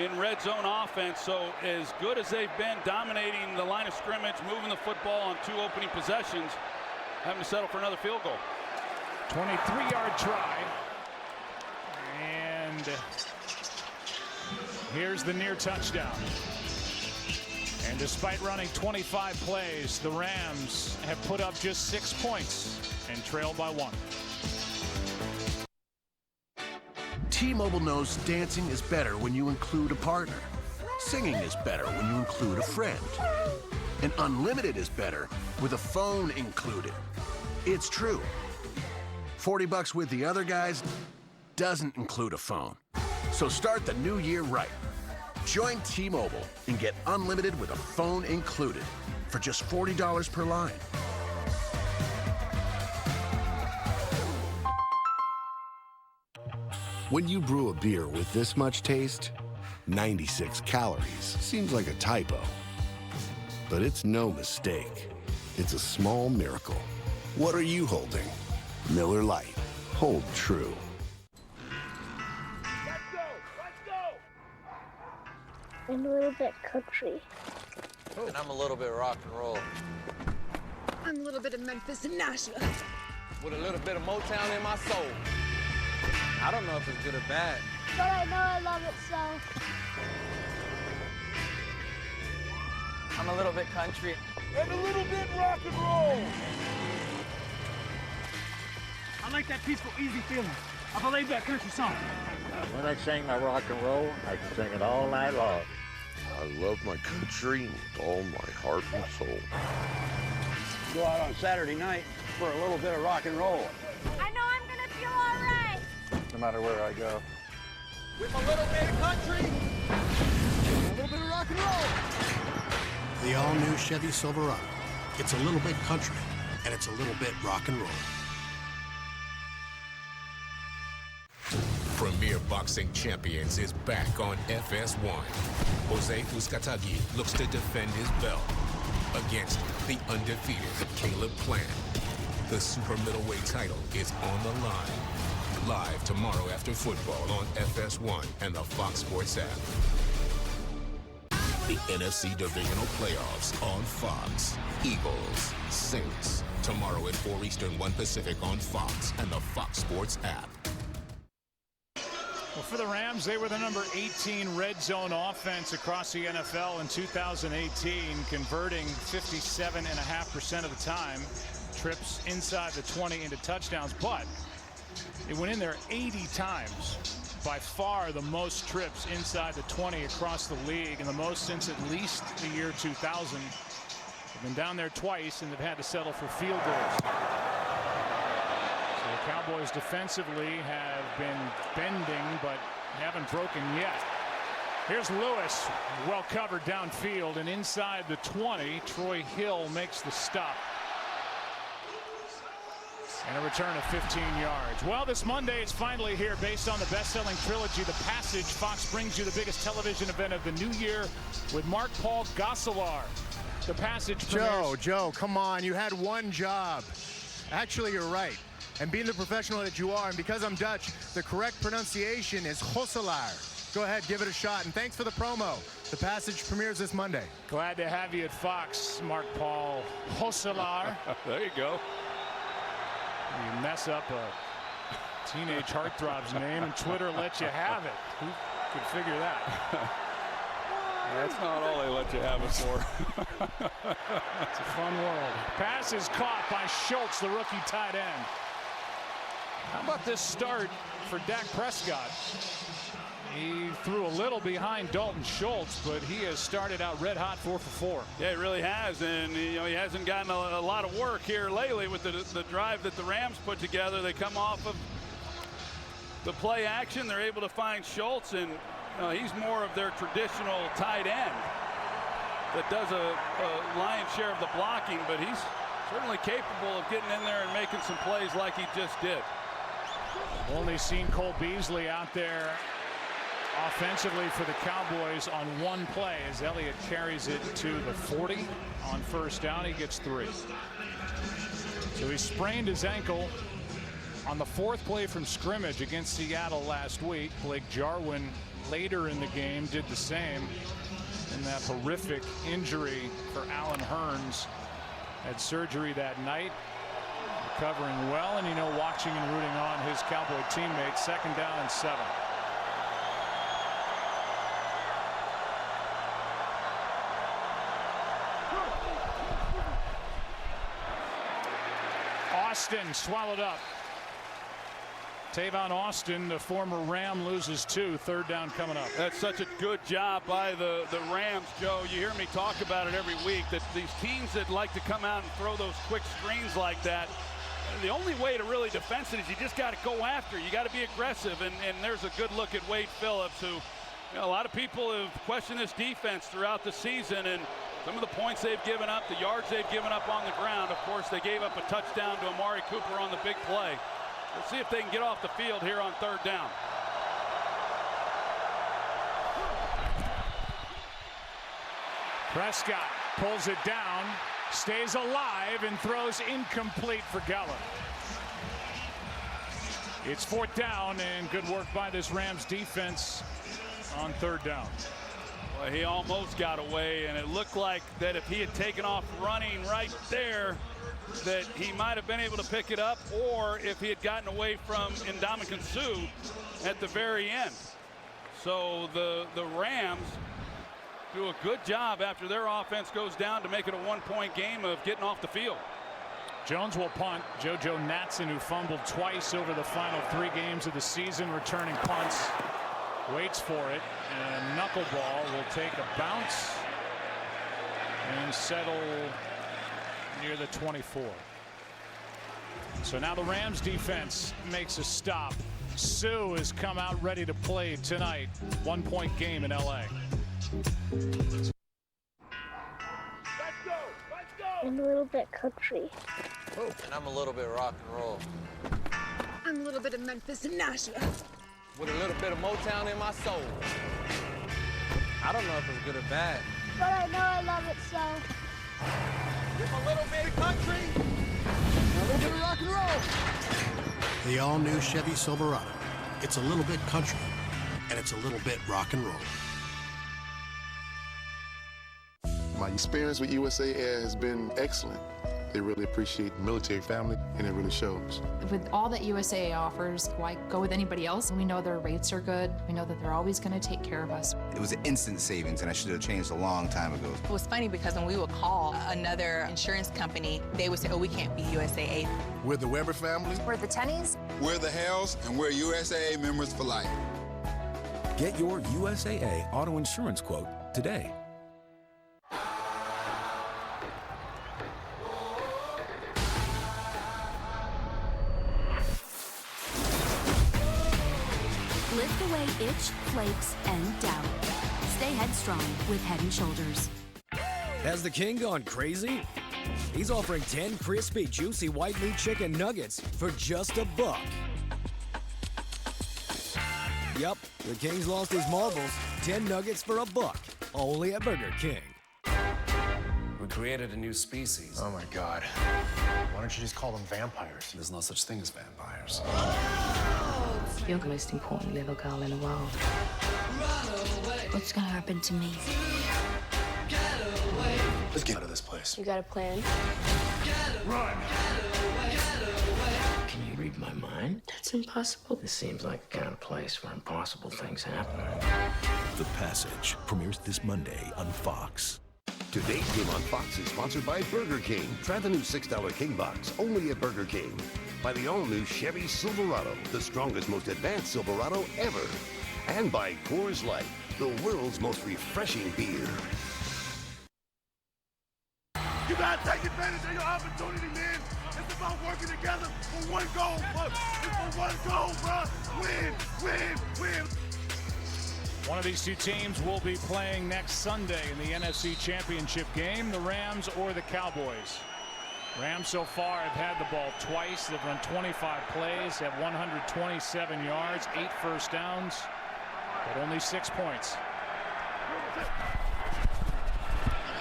in red zone offense. So as good as they've been dominating the line of scrimmage, moving the football on 2 opening possessions, having to settle for another field goal. 23-yard try. And here's the near touchdown. And despite running 25 plays, the Rams have put up just 6 points and trail by 1. T-Mobile knows dancing is better when you include a partner. Singing is better when you include a friend. And unlimited is better with a phone included. It's true. $40 with the other guys doesn't include a phone. So start the new year right. Join T-Mobile and get unlimited with a phone included for just $40 per line. When you brew a beer with this much taste, 96 calories seems like a typo. But it's no mistake. It's a small miracle. What are you holding? Miller Lite. Hold true. I'm a little bit country. And I'm a little bit rock and roll. I'm a little bit of Memphis and Nashville. with a little bit of Motown in my soul. I don't know if it's good or bad. But I know I love it so. I'm a little bit country. And a little bit rock and roll. I like that peaceful, easy feeling of a laid-back country song. When I sing my rock and roll, I can sing it all night long. I love my country with all my heart and soul. Go out on Saturday night for a little bit of rock and roll. I know I'm gonna feel all right. No matter where I go. With a little bit of country, and a little bit of rock and roll. The all-new Chevy Silverado. It's a little bit country, and it's a little bit rock and roll. Premier Boxing Champions is back on FS1. Jose Uzcategui looks to defend his belt against the undefeated Caleb Plant. The super middleweight title is on the line. Live tomorrow after football on FS1 and the Fox Sports app. The NFC Divisional Playoffs on Fox. Eagles, Saints. Tomorrow at 4 Eastern, 1 Pacific on Fox and the Fox Sports app. Well, for the Rams, they were the number 18 red zone offense across the NFL in 2018, converting 57.5% of the time. Trips inside the 20 into touchdowns, but it went in there 80 times. By far the most trips inside the 20 across the league, and the most since at least the year 2000. They've been down there twice, and they've had to settle for field goals. So the Cowboys defensively have been bending, but haven't broken yet. Here's Lewis, well covered downfield, and inside the 20, Troy Hill makes the stop. And a return of 15 yards. Well, this Monday is finally here. Based on the best-selling trilogy, The Passage, Fox brings you the biggest television event of the new year with Mark Paul Gosselaar. The Passage premieres. Joe, come on. You had one job. Actually, you're right. And being the professional that you are, and because I'm Dutch, the correct pronunciation is Gosselaar. Go ahead, give it a shot. And thanks for the promo. The Passage premieres this Monday. Glad to have you at Fox, Mark Paul Gosselaar. There you go. You mess up a teenage heartthrob's name and Twitter lets you have it. Who could figure that? That's not all they let you have it for. It's a fun world. Pass is caught by Schultz, the rookie tight end. How about this start for Dak Prescott? He threw a little behind Dalton Schultz, but he has started out red hot 4 for 4. Yeah, it really has, and he hasn't gotten a lot of work here lately with the drive that the Rams put together. They come off of the play action. They're able to find Schultz, and he's more of their traditional tight end that does a lion's share of the blocking, but he's certainly capable of getting in there and making some plays like he just did. Only seen Cole Beasley out there offensively for the Cowboys on one play as Elliott carries it to the 40 on first down. He gets 3. So he sprained his ankle on the 4th play from scrimmage against Seattle last week. Blake Jarwin later in the game did the same, and that horrific injury for Allen Hurns. Had surgery that night, recovering well, and watching and rooting on his Cowboy teammates. 2nd down and 7. Austin swallowed up. Tavon Austin, the former Ram, loses 2. 3rd down coming up. That's such a good job by the Rams, Joe. You hear me talk about it every week, that these teams that like to come out and throw those quick screens like that, the only way to really defend it is you just got to go after. You got to be aggressive, and there's a good look at Wade Phillips, who a lot of people have questioned this defense throughout the season, and some of the points they've given up, the yards they've given up on the ground. Of course, they gave up a touchdown to Amari Cooper on the big play. We'll see if they can get off the field here on 3rd down. Prescott pulls it down, stays alive, and throws incomplete for Gallup. It's 4th down, and good work by this Rams defense on 3rd down. Well, he almost got away, and it looked like that if he had taken off running right there, that he might have been able to pick it up, or if he had gotten away from Ndamukong Suh at the very end. So the Rams do a good job after their offense goes down to make it a one-point game of getting off the field. Jones will punt. JoJo Natson, who fumbled twice over the final 3 games of the season, returning punts, waits for it, and knuckleball will take a bounce and settle near the 24. So now the Rams defense makes a stop. Suh has come out ready to play tonight. 1-point game in LA. I'm a little bit country. Oh, and I'm a little bit rock and roll. I'm a little bit of Memphis and Nashville. With a little bit of Motown in my soul. I don't know if it's good or bad. But I know I love it so. I'm a little bit of country. A little bit of rock and roll. The all-new Chevy Silverado. It's a little bit country, and it's a little bit rock and roll. My experience with USA Air has been excellent. They really appreciate the military family, and it really shows. With all that USAA offers, why go with anybody else? We know their rates are good. We know that they're always going to take care of us. It was an instant savings, and I should have changed a long time ago. It was funny because when we would call another insurance company, they would say, oh, we can't be USAA. We're the Weber family. We're the Tennies. We're the Hells, and we're USAA members for life. Get your USAA auto insurance quote today. Lift away itch, flakes, and doubt. Stay headstrong with Head & Shoulders. Has the king gone crazy? He's offering 10 crispy, juicy white meat chicken nuggets for just $1. Yup, the king's lost his marbles. 10 nuggets for $1. Only at Burger King. We created a new species. Oh my God. Why don't you just call them vampires? There's no such thing as vampires. You're the most important little girl in the world. What's gonna happen to me? Let's get out of this place. You got a plan? Run! Can you read my mind? That's impossible. This seems like the kind of place where impossible things happen. The Passage premieres this Monday on Fox. Today's game on Fox is sponsored by Burger King. Try the new $6 King Box, only at Burger King. By the all-new Chevy Silverado, the strongest, most advanced Silverado ever. And by Coors Light, the world's most refreshing beer. You gotta take advantage of your opportunity, man. It's about working together for one goal, bro. It's for one goal, bro. Win, win, win. One of these two teams will be playing next Sunday in the NFC Championship game, the Rams or the Cowboys. Rams so far have had the ball twice. They've run 25 plays, have 127 yards, 8 first downs, but only 6 points.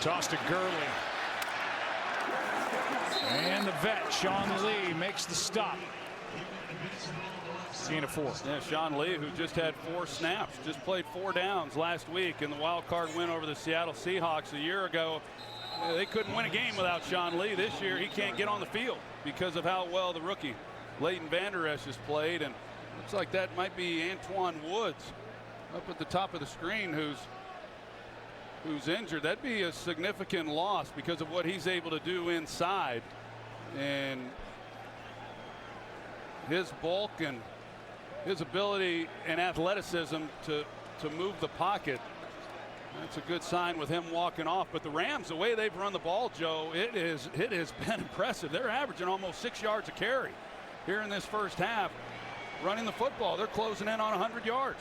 Toss to Gurley. And the vet, Sean Lee, makes the stop. Gain of 4. Yeah, Sean Lee, who just had 4 snaps, just played 4 downs last week in the wild card win over the Seattle Seahawks a year ago. They couldn't win a game without Sean Lee. This year, he can't get on the field because of how well the rookie Leighton Vander Esch has played. And looks like that might be Antoine Woods up at the top of the screen who's injured. That'd be a significant loss because of what he's able to do inside. And his bulk and his ability and athleticism to move the pocket. That's a good sign with him walking off. But the Rams, the way they've run the ball, Joe, it has been impressive. They're averaging almost 6 yards a carry here in this first half. Running the football, they're closing in on 100 yards.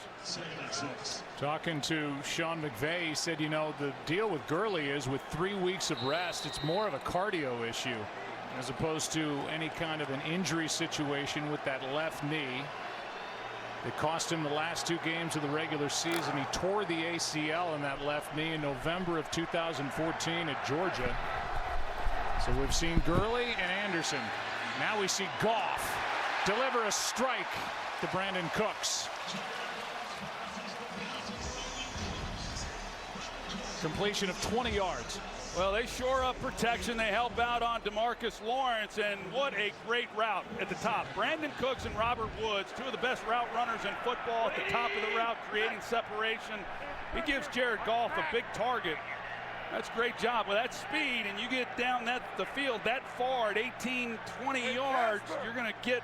Talking to Sean McVay, he said, you know, the deal with Gurley is with 3 weeks of rest, it's more of a cardio issue as opposed to any kind of an injury situation with that left knee. It cost him the last 2 games of the regular season. He tore the ACL in that left knee in November of 2014 at Georgia. So we've seen Gurley and Anderson. Now we see Goff deliver a strike to Brandon Cooks. Completion of 20 yards. Well, they shore up protection. They help out on DeMarcus Lawrence, and what a great route at the top. Brandon Cooks and Robert Woods, two of the best route runners in football at the top of the route, creating separation. He gives Jared Goff a big target. That's a great job. With that speed, and you get down the field that far at 18, 20 yards, you're going to get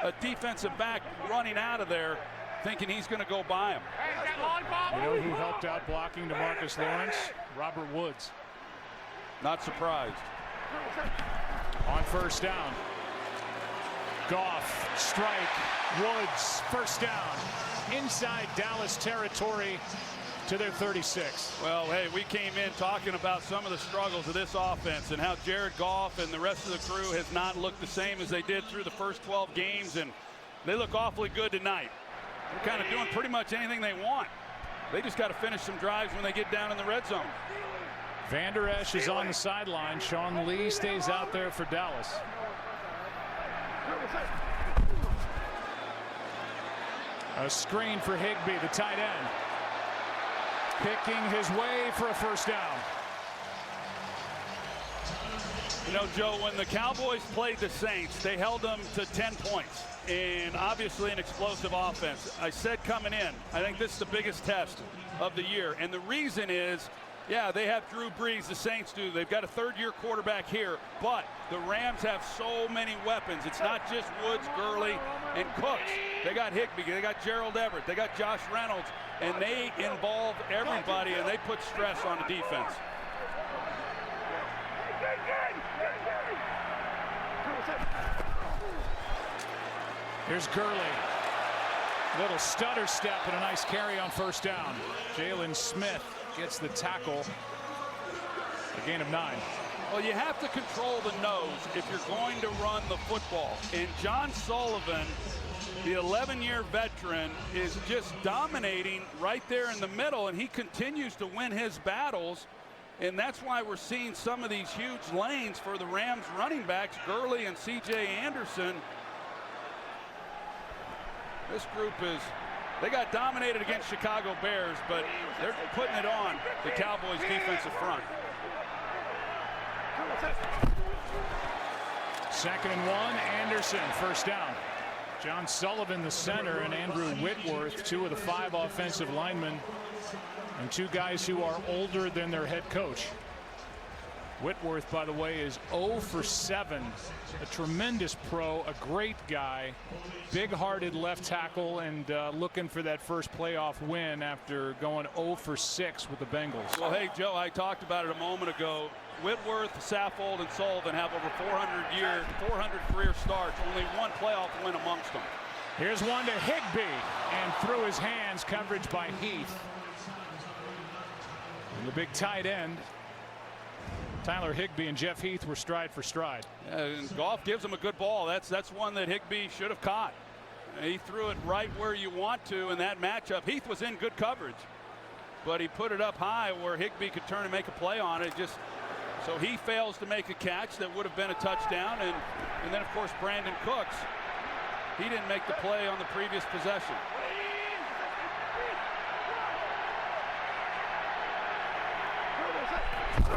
a defensive back running out of there thinking he's going to go by him. You know who helped out blocking DeMarcus Lawrence? Robert Woods. Not surprised. On first down. Goff, strike, Woods, first down. Inside Dallas territory to their 36. Well, hey, we came in talking about some of the struggles of this offense and how Jared Goff and the rest of the crew has not looked the same as they did through the first 12 games, and they look awfully good tonight. They're kind of doing pretty much anything they want. They just got to finish some drives when they get down in the red zone. Van Der Esch is on the sideline. Sean Lee stays out there for Dallas. A screen for Higbee, the tight end. Picking his way for a first down. You know, Joe, when the Cowboys played the Saints, they held them to 10 points. And obviously an explosive offense. I said coming in, I think this is the biggest test of the year. And the reason is, yeah, they have Drew Brees, the Saints do. They've got a third-year quarterback here, but the Rams have so many weapons. It's not just Woods, Gurley, and Cooks. They got Higbee, they got Gerald Everett, they got Josh Reynolds, and they involve everybody, and they put stress on the defense. Here's Gurley. Little stutter step and a nice carry on first down. Jalen Smith gets the tackle. A gain of 9. Well, you have to control the nose if you're going to run the football. And John Sullivan, the 11-year veteran, is just dominating right there in the middle, and he continues to win his battles. And that's why we're seeing some of these huge lanes for the Rams running backs, Gurley and C.J. Anderson. This group they got dominated against Chicago Bears, but they're putting it on the Cowboys defensive front. 2nd and 1, Anderson, first down. John Sullivan, the center, and Andrew Whitworth, 2 of the 5 offensive linemen, and 2 guys who are older than their head coach. Whitworth, by the way, is 0 for 7. A tremendous pro, a great guy, big-hearted left tackle, and looking for that first playoff win after going 0 for 6 with the Bengals. Well, hey, Joe, I talked about it a moment ago. Whitworth, Saffold, and Sullivan have over 400 career starts, only 1 playoff win amongst them. Here's one to Higbee, and through his hands, coverage by Heath. And the big tight end, Tyler Higbee and Jeff Heath, were stride for stride. And Goff gives him a good ball. That's one that Higbee should have caught. He threw it right where you want to in that matchup. Heath was in good coverage, but he put it up high where Higbee could turn and make a play on it. So he fails to make a catch that would have been a touchdown. And then, of course, Brandon Cooks, he didn't make the play on the previous possession.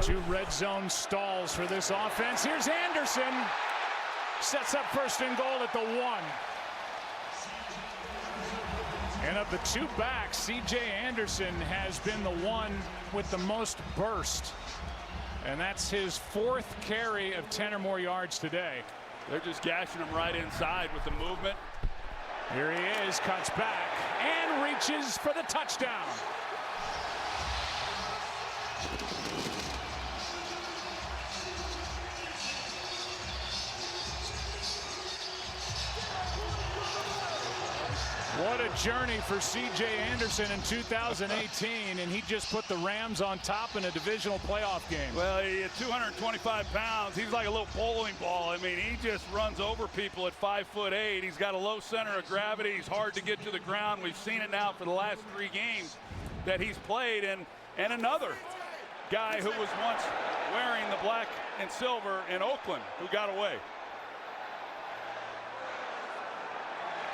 Two red zone stalls for this offense. Here's Anderson. Sets up first and goal at the 1. And of the 2 backs, C.J. Anderson has been the one with the most burst. And that's his 4th carry of 10 or more yards today. They're just gashing him right inside with the movement. Here he is, cuts back, and reaches for the touchdown. What a journey for C.J. Anderson in 2018, and he just put the Rams on top in a divisional playoff game. Well, at 225 pounds, he's like a little bowling ball. I mean, he just runs over people at 5'8". He's got a low center of gravity. He's hard to get to the ground. We've seen it now for the last 3 games that he's played. And another guy who was once wearing the black and silver in Oakland who got away.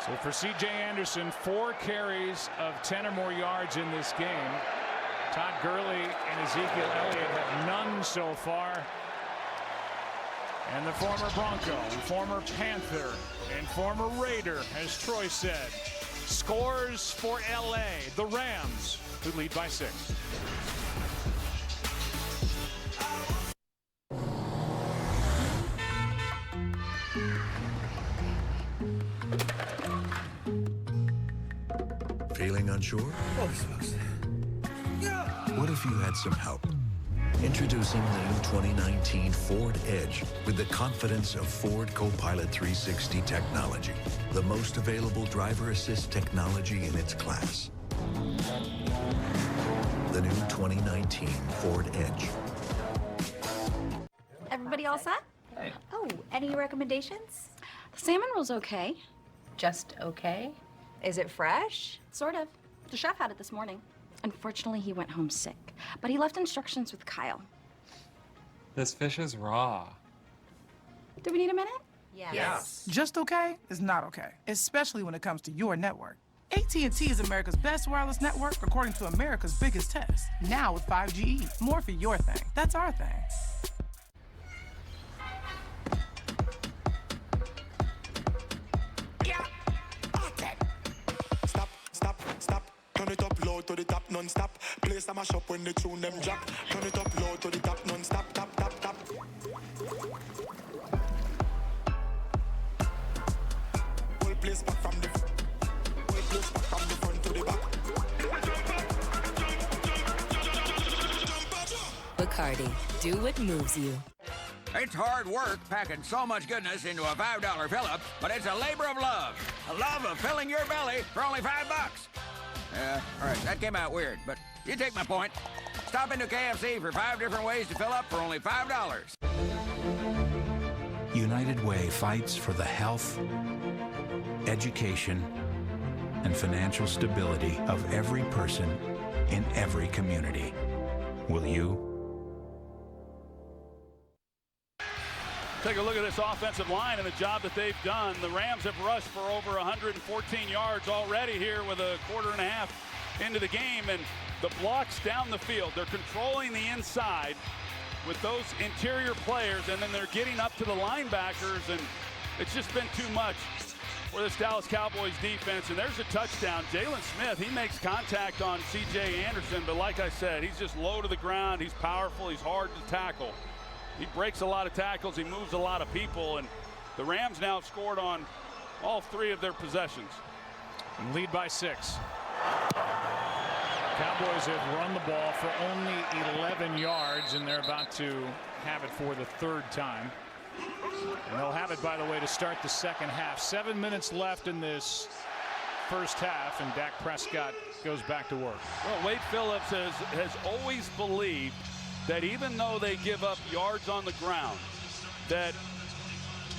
So for C.J. Anderson, 4 carries of 10 or more yards in this game. Todd Gurley and Ezekiel Elliott have none so far. And the former Bronco, and former Panther, and former Raider, as Troy said, scores for LA, the Rams, who lead by 6. Feeling unsure? What if you had some help? Introducing the new 2019 Ford Edge with the confidence of Ford Copilot 360 technology, the most available driver assist technology in its class. The new 2019 Ford Edge. Everybody all set? Hey. Oh, any recommendations? The salmon roll's okay. Just okay. Is it fresh? Sort of. The chef had it this morning. Unfortunately, he went home sick, but he left instructions with Kyle. This fish is raw. Do we need a minute? Yes. Just okay is not okay, especially when it comes to your network. AT&T is America's best wireless network according to America's biggest test. Now with 5GE, more for your thing. That's our thing. Turn it up low to the top non-stop. Play some mash up when the tune them drop. Turn it up low to the top non-stop. Tap, tap, tap. Whole place back from the front to the back. Bacardi, do what moves you. It's hard work packing so much goodness into a $5 fill-up, but it's a labor of love. A love of filling your belly for only $5. All right, that came out weird, but you take my point. Stop into KFC for 5 different ways to fill up for only $5. United Way fights for the health, education, and financial stability of every person in every community. Will you? Take a look at this offensive line and the job that they've done. The Rams have rushed for over 114 yards already here with a quarter and a half into the game. And the blocks down the field, they're controlling the inside with those interior players, and then they're getting up to the linebackers, and it's just been too much for this Dallas Cowboys defense. And there's a touchdown. Jalen Smith, he makes contact on C.J. Anderson, but like I said, he's just low to the ground. He's powerful. He's hard to tackle. He breaks a lot of tackles. He moves a lot of people. And the Rams now have scored on all 3 of their possessions. And lead by 6. Cowboys have run the ball for only 11 yards, and they're about to have it for the 3rd time. And they'll have it, by the way, to start the second half. 7 minutes left in this first half, and Dak Prescott goes back to work. Well, Wade Phillips has always believed that even though they give up yards on the ground, that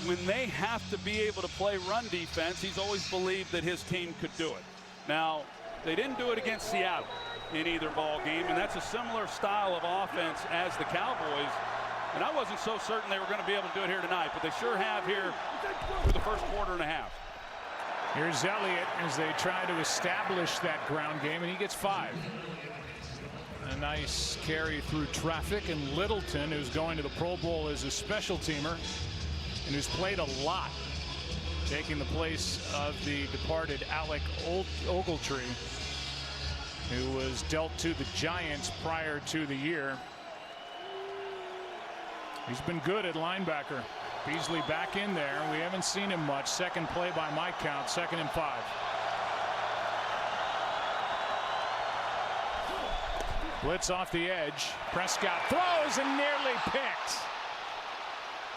when they have to be able to play run defense, he's always believed that his team could do it. Now, they didn't do it against Seattle in either ball game, and that's a similar style of offense as the Cowboys. And I wasn't so certain they were going to be able to do it here tonight, but they sure have here for the first quarter and a half. Here's Elliott as they try to establish that ground game, and he gets 5. A nice carry through traffic, and Littleton, who's going to the Pro Bowl as a special teamer and who's played a lot, taking the place of the departed Alec Ogletree, who was dealt to the Giants prior to the year. He's been good at linebacker. Beasley back in there. We haven't seen him much. Second play by my count, 2nd and 5. Blitz off the edge. Prescott throws and nearly picked.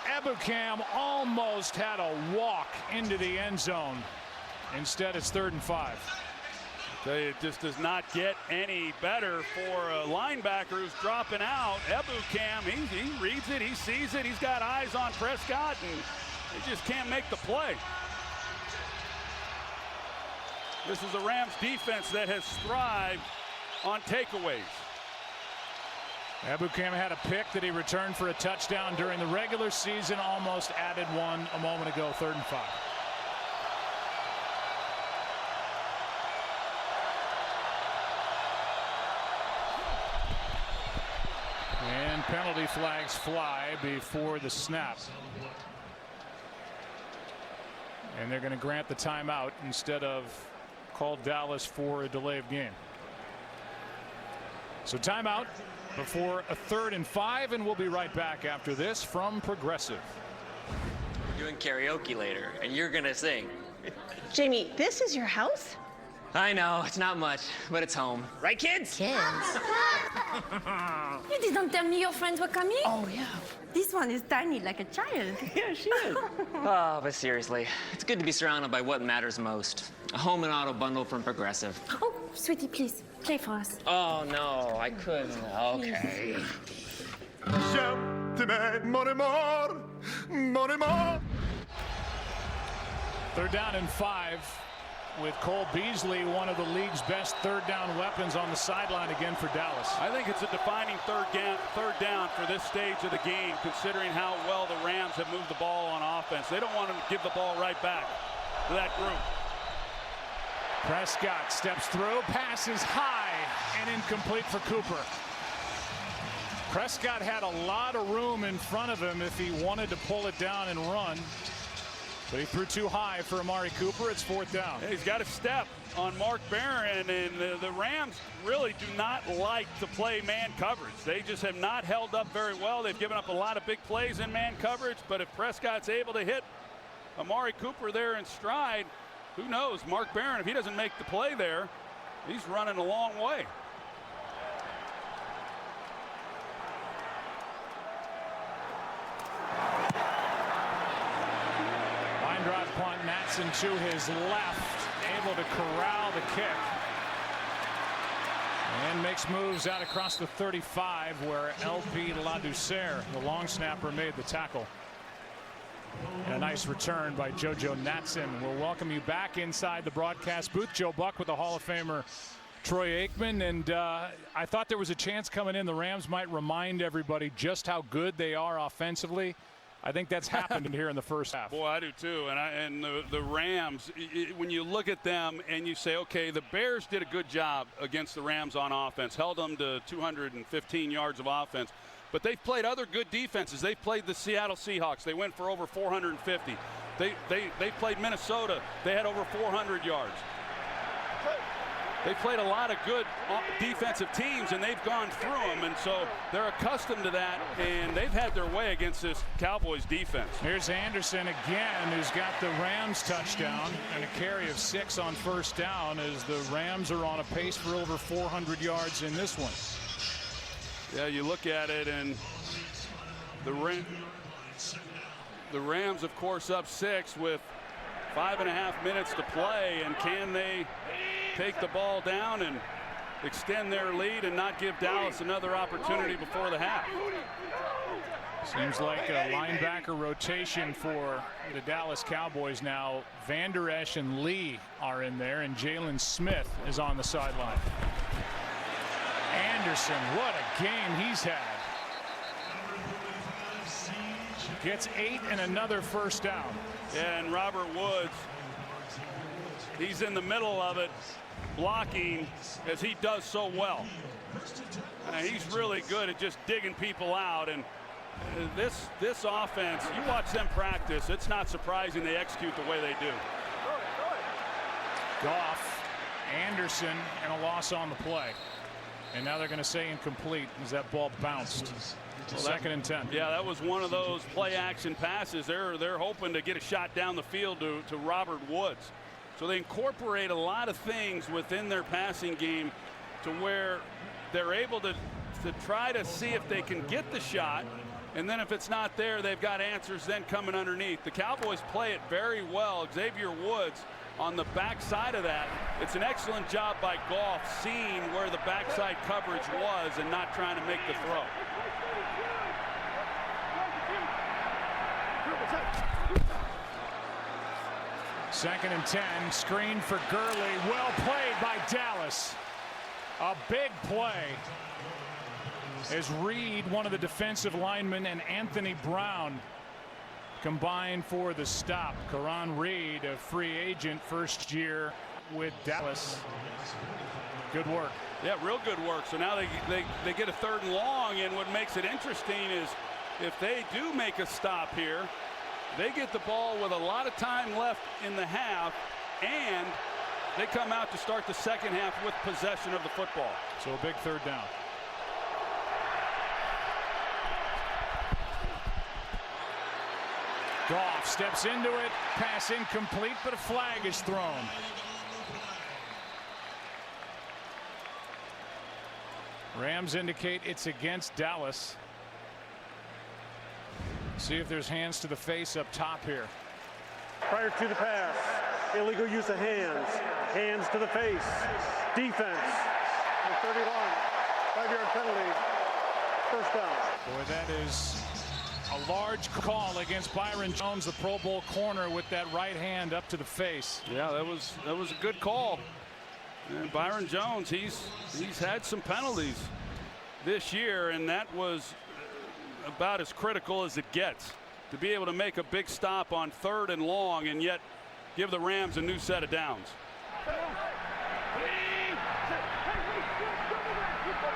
Ebukam almost had a walk into the end zone. Instead, it's 3rd and 5. It just does not get any better for a linebacker who's dropping out. Ebukam, he reads it, he sees it, he's got eyes on Prescott, and he just can't make the play. This is a Rams defense that has thrived on takeaways. Ebukam had a pick that he returned for a touchdown during the regular season, almost added one a moment ago, 3rd and 5. penalty flags fly before the snap. And they're going to grant the timeout instead of call Dallas for a delay of game. So timeout before a 3rd and 5, and we'll be right back after this from Progressive. We're doing karaoke later, and you're gonna sing. Jamie, this is your house? I know, it's not much, but it's home. Right, kids? Kids. You didn't tell me your friends were coming? Oh, yeah. This one is tiny like a child. Yeah, she is. Oh, but seriously, it's good to be surrounded by what matters most. A home and auto bundle from Progressive. Oh, sweetie, please, play for us. Oh, no, I couldn't. Okay. Money more, money more. 3rd down and 5 with Cole Beasley, one of the league's best 3rd down weapons, on the sideline again for Dallas. I think it's a defining third down for this stage of the game, considering how well the Rams have moved the ball on offense. They don't want to give the ball right back to that group. Prescott steps through, passes high and incomplete for Cooper. Prescott had a lot of room in front of him if he wanted to pull it down and run, but he threw too high for Amari Cooper. It's 4th down. He's got a step on Mark Barron, and the Rams really do not like to play man coverage. They just have not held up very well. They've given up a lot of big plays in man coverage, but if Prescott's able to hit Amari Cooper there in stride, who knows? Mark Barron, if he doesn't make the play there, he's running a long way. Line drive punt, Matson to his left, able to corral the kick. And makes moves out across the 35 where LP Ladouceur, the long snapper, made the tackle. And a nice return by JoJo Natson. We'll welcome you back inside the broadcast booth. Joe Buck with the Hall of Famer Troy Aikman. And I thought there was a chance coming in the Rams might remind everybody just how good they are offensively. I think that's happened here in the first half. Boy, I do too. And the Rams, when you look at them and you say, okay, the Bears did a good job against the Rams on offense, held them to 215 yards of offense. But they've played other good defenses. They've played the Seattle Seahawks. They went for over 450. They played Minnesota. They had over 400 yards. They played a lot of good defensive teams, and they've gone through them, and so they're accustomed to that, and they've had their way against this Cowboys defense. Here's Anderson again, who's got the Rams touchdown and a carry of 6 on 1st down, as the Rams are on a pace for over 400 yards in this one. Yeah, you look at it, and the Rams, of course, up 6 with 5.5 minutes to play, and can they take the ball down and extend their lead and not give Dallas another opportunity before the half? Seems like a linebacker rotation for the Dallas Cowboys now. Van Der Esch and Lee are in there, and Jalen Smith is on the sideline. Anderson, what a game he's had. Gets 8 and another 1st down. Yeah, and Robert Woods, he's in the middle of it, blocking as he does so well. He's really good at just digging people out, and this offense, you watch them practice, it's not surprising they execute the way they do. Goff, Anderson, and a loss on the play. And now they're going to say incomplete as that ball bounced. Well, 2nd and 10. Yeah, that was one of those play action passes. They're hoping to get a shot down the field to Robert Woods. So they incorporate a lot of things within their passing game to where they're able to try to see if they can get the shot. And then if it's not there, they've got answers then coming underneath. The Cowboys play it very well. Xavier Woods on the backside of that. It's an excellent job by Goff seeing where the backside coverage was and not trying to make the throw. Second and 10, screen for Gurley. Well played by Dallas. A big play as Reed, one of the defensive linemen, and Anthony Brown combined for the stop. Karan Reed, a free agent, 1st year with Dallas. Good work. Yeah, real good work. So now they get a 3rd and long, and what makes it interesting is if they do make a stop here, they get the ball with a lot of time left in the half, and they come out to start the second half with possession of the football. So a big 3rd down. Goff steps into it, pass incomplete, but a flag is thrown. Rams indicate it's against Dallas. See if there's hands to the face up top here. Prior to the pass, illegal use of hands. Hands to the face. Defense. 31. 5-yard penalty. First down. Boy, that is a large call against Byron Jones, the Pro Bowl corner, with that right hand up to the face. Yeah, that was a good call. And Byron Jones, he's had some penalties this year, and that was about as critical as it gets, to be able to make a big stop on 3rd and long and yet give the Rams a new set of downs.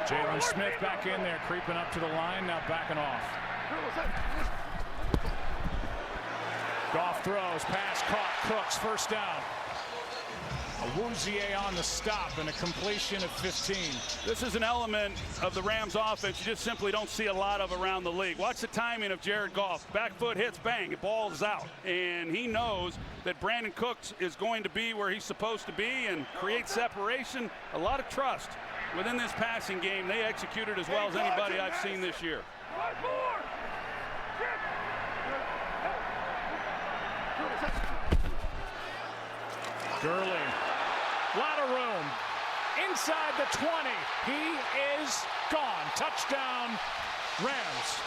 Jalen Smith back in there, creeping up to the line, now backing off. Goff throws, pass caught, Cooks, first down. Awuzie on the stop and a completion of 15. This is an element of the Rams offense you just simply don't see a lot of around the league. Watch the timing of Jared Goff. Back foot hits, bang, the ball is out. And he knows that Brandon Cooks is going to be where he's supposed to be and create separation. A lot of trust within this passing game. They executed as well as anybody I've seen this year. Gurley. Lot of room. Inside the 20. He is gone. Touchdown, Rams.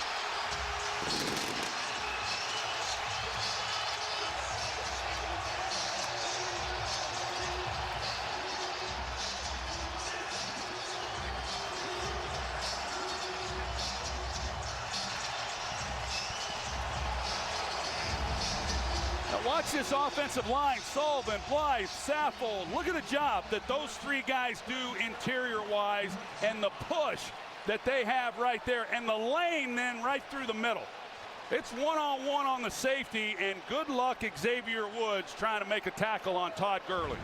Watch this offensive line. Sullivan, Blythe, Saffold. Look at the job that those 3 guys do interior-wise, and the push that they have right there, and the lane then right through the middle. It's one-on-one on the safety, and good luck Xavier Woods trying to make a tackle on Todd Gurley.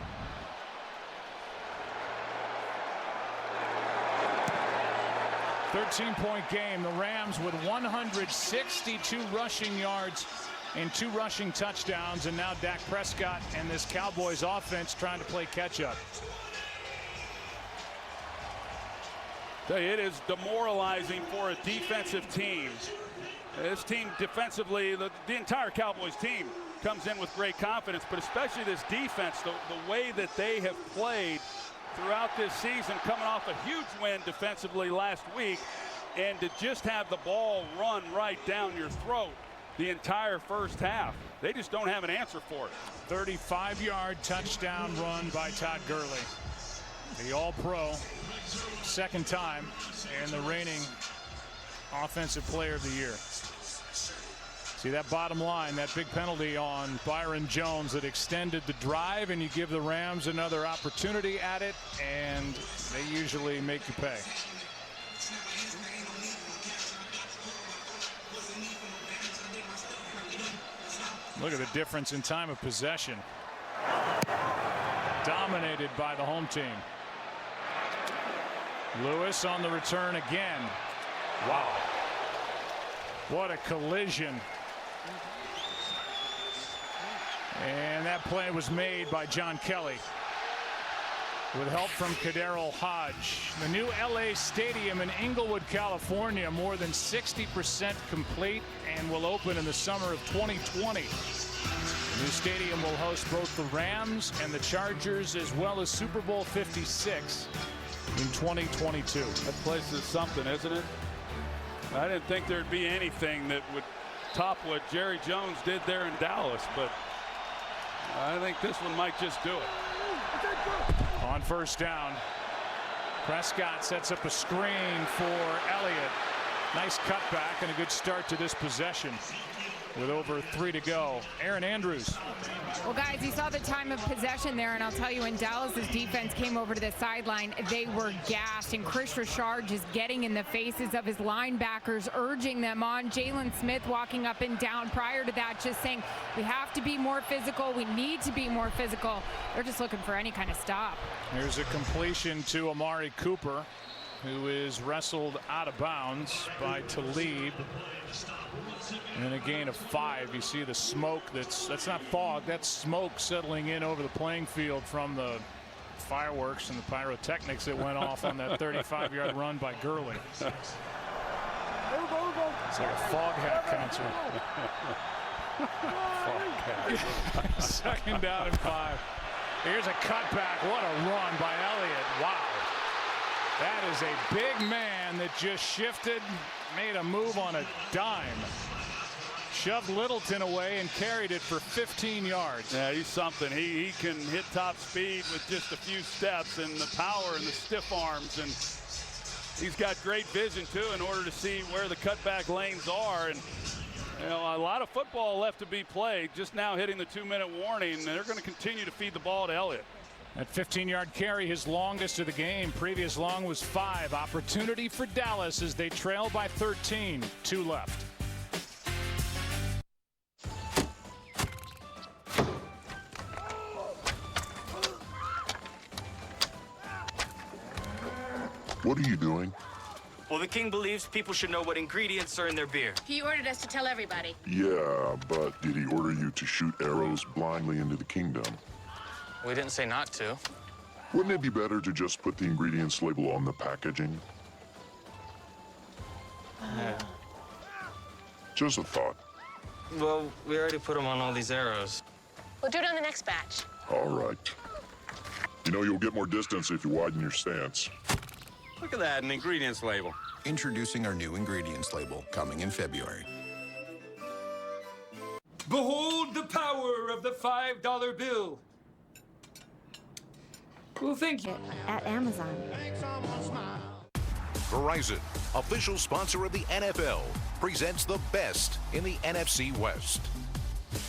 $13-point game. The Rams with 162 rushing yards and 2 rushing touchdowns, and now Dak Prescott and this Cowboys offense trying to play catch-up. It is demoralizing for a defensive team. This team defensively, the entire Cowboys team comes in with great confidence, but especially this defense, the way that they have played throughout this season, coming off a huge win defensively last week, and to just have the ball run right down your throat the entire first half. They just don't have an answer for it. 35-yard touchdown run by Todd Gurley, the All-Pro, second time, and the reigning Offensive Player of the Year. See that bottom line, that big penalty on Byron Jones that extended the drive, and you give the Rams another opportunity at it, and they usually make you pay. Look at the difference in time of possession. Dominated by the home team. Lewis on the return again. Wow. What a collision. And that play was made by John Kelly with help from Kaderil Hodge. The new LA Stadium in Inglewood, California, more than 60% complete and will open in the summer of 2020. The new stadium will host both the Rams and the Chargers, as well as Super Bowl 56 in 2022. That place is something, isn't it? I didn't think there'd be anything that would top what Jerry Jones did there in Dallas, but I think this one might just do it. On first down, Prescott sets up a screen for Elliott. Nice cutback and a good start to this possession. with over 3 to go. Aaron Andrews. Well, guys, you saw the time of possession there, and I'll tell you, when Dallas's defense came over to the sideline, they were gassed, and Chris Richard just getting in the faces of his linebackers, urging them on. Jalen Smith walking up and down prior to that, just saying, we have to be more physical. We need to be more physical. They're just looking for any kind of stop. There's a completion to Amari Cooper, who is wrestled out of bounds by Talib. And a gain of 5. You see the smoke. That's not fog. That's smoke settling in over the playing field from the fireworks and the pyrotechnics that went off on that 35-yard run by Gurley. It's like a fog hat concert. Second down and 5. Here's a cutback. What a run by Elliott. Wow. That is a big man that just shifted, made a move on a dime. Shoved Littleton away and carried it for 15 yards. Yeah, he's something. He can hit top speed with just a few steps, and the power and the stiff arms, and he's got great vision too in order to see where the cutback lanes are. And you know, a lot of football left to be played. Just now hitting the 2-minute warning, and they're going to continue to feed the ball to Elliott. That 15-yard carry, his longest of the game. Previous long was 5. Opportunity for Dallas as they trail by 13. 2 left. What are you doing? Well, the king believes people should know what ingredients are in their beer. He ordered us to tell everybody. Yeah, but did he order you to shoot arrows blindly into the kingdom? We didn't say not to. Wouldn't it be better to just put the ingredients label on the packaging? Yeah. Just a thought. Well, we already put them on all these arrows. We'll do it on the next batch. All right. You know, you'll get more distance if you widen your stance. Look at that, an ingredients label. Introducing our new ingredients label, coming in February. Behold the power of the $5 bill. Well, thank you. At Amazon. Verizon, official sponsor of the NFL, presents the best in the NFC West.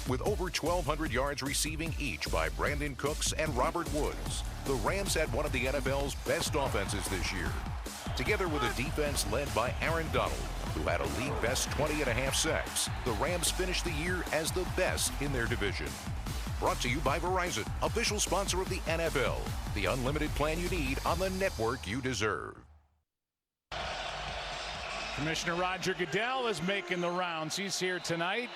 With over 1,200 yards receiving each by Brandon Cooks and Robert Woods, the Rams had one of the NFL's best offenses this year. Together with a defense led by Aaron Donald, who had a league-best 20.5 sacks, the Rams finished the year as the best in their division. Brought to you by Verizon, official sponsor of the NFL. The unlimited plan you need on the network you deserve. Commissioner Roger Goodell is making the rounds. He's here tonight.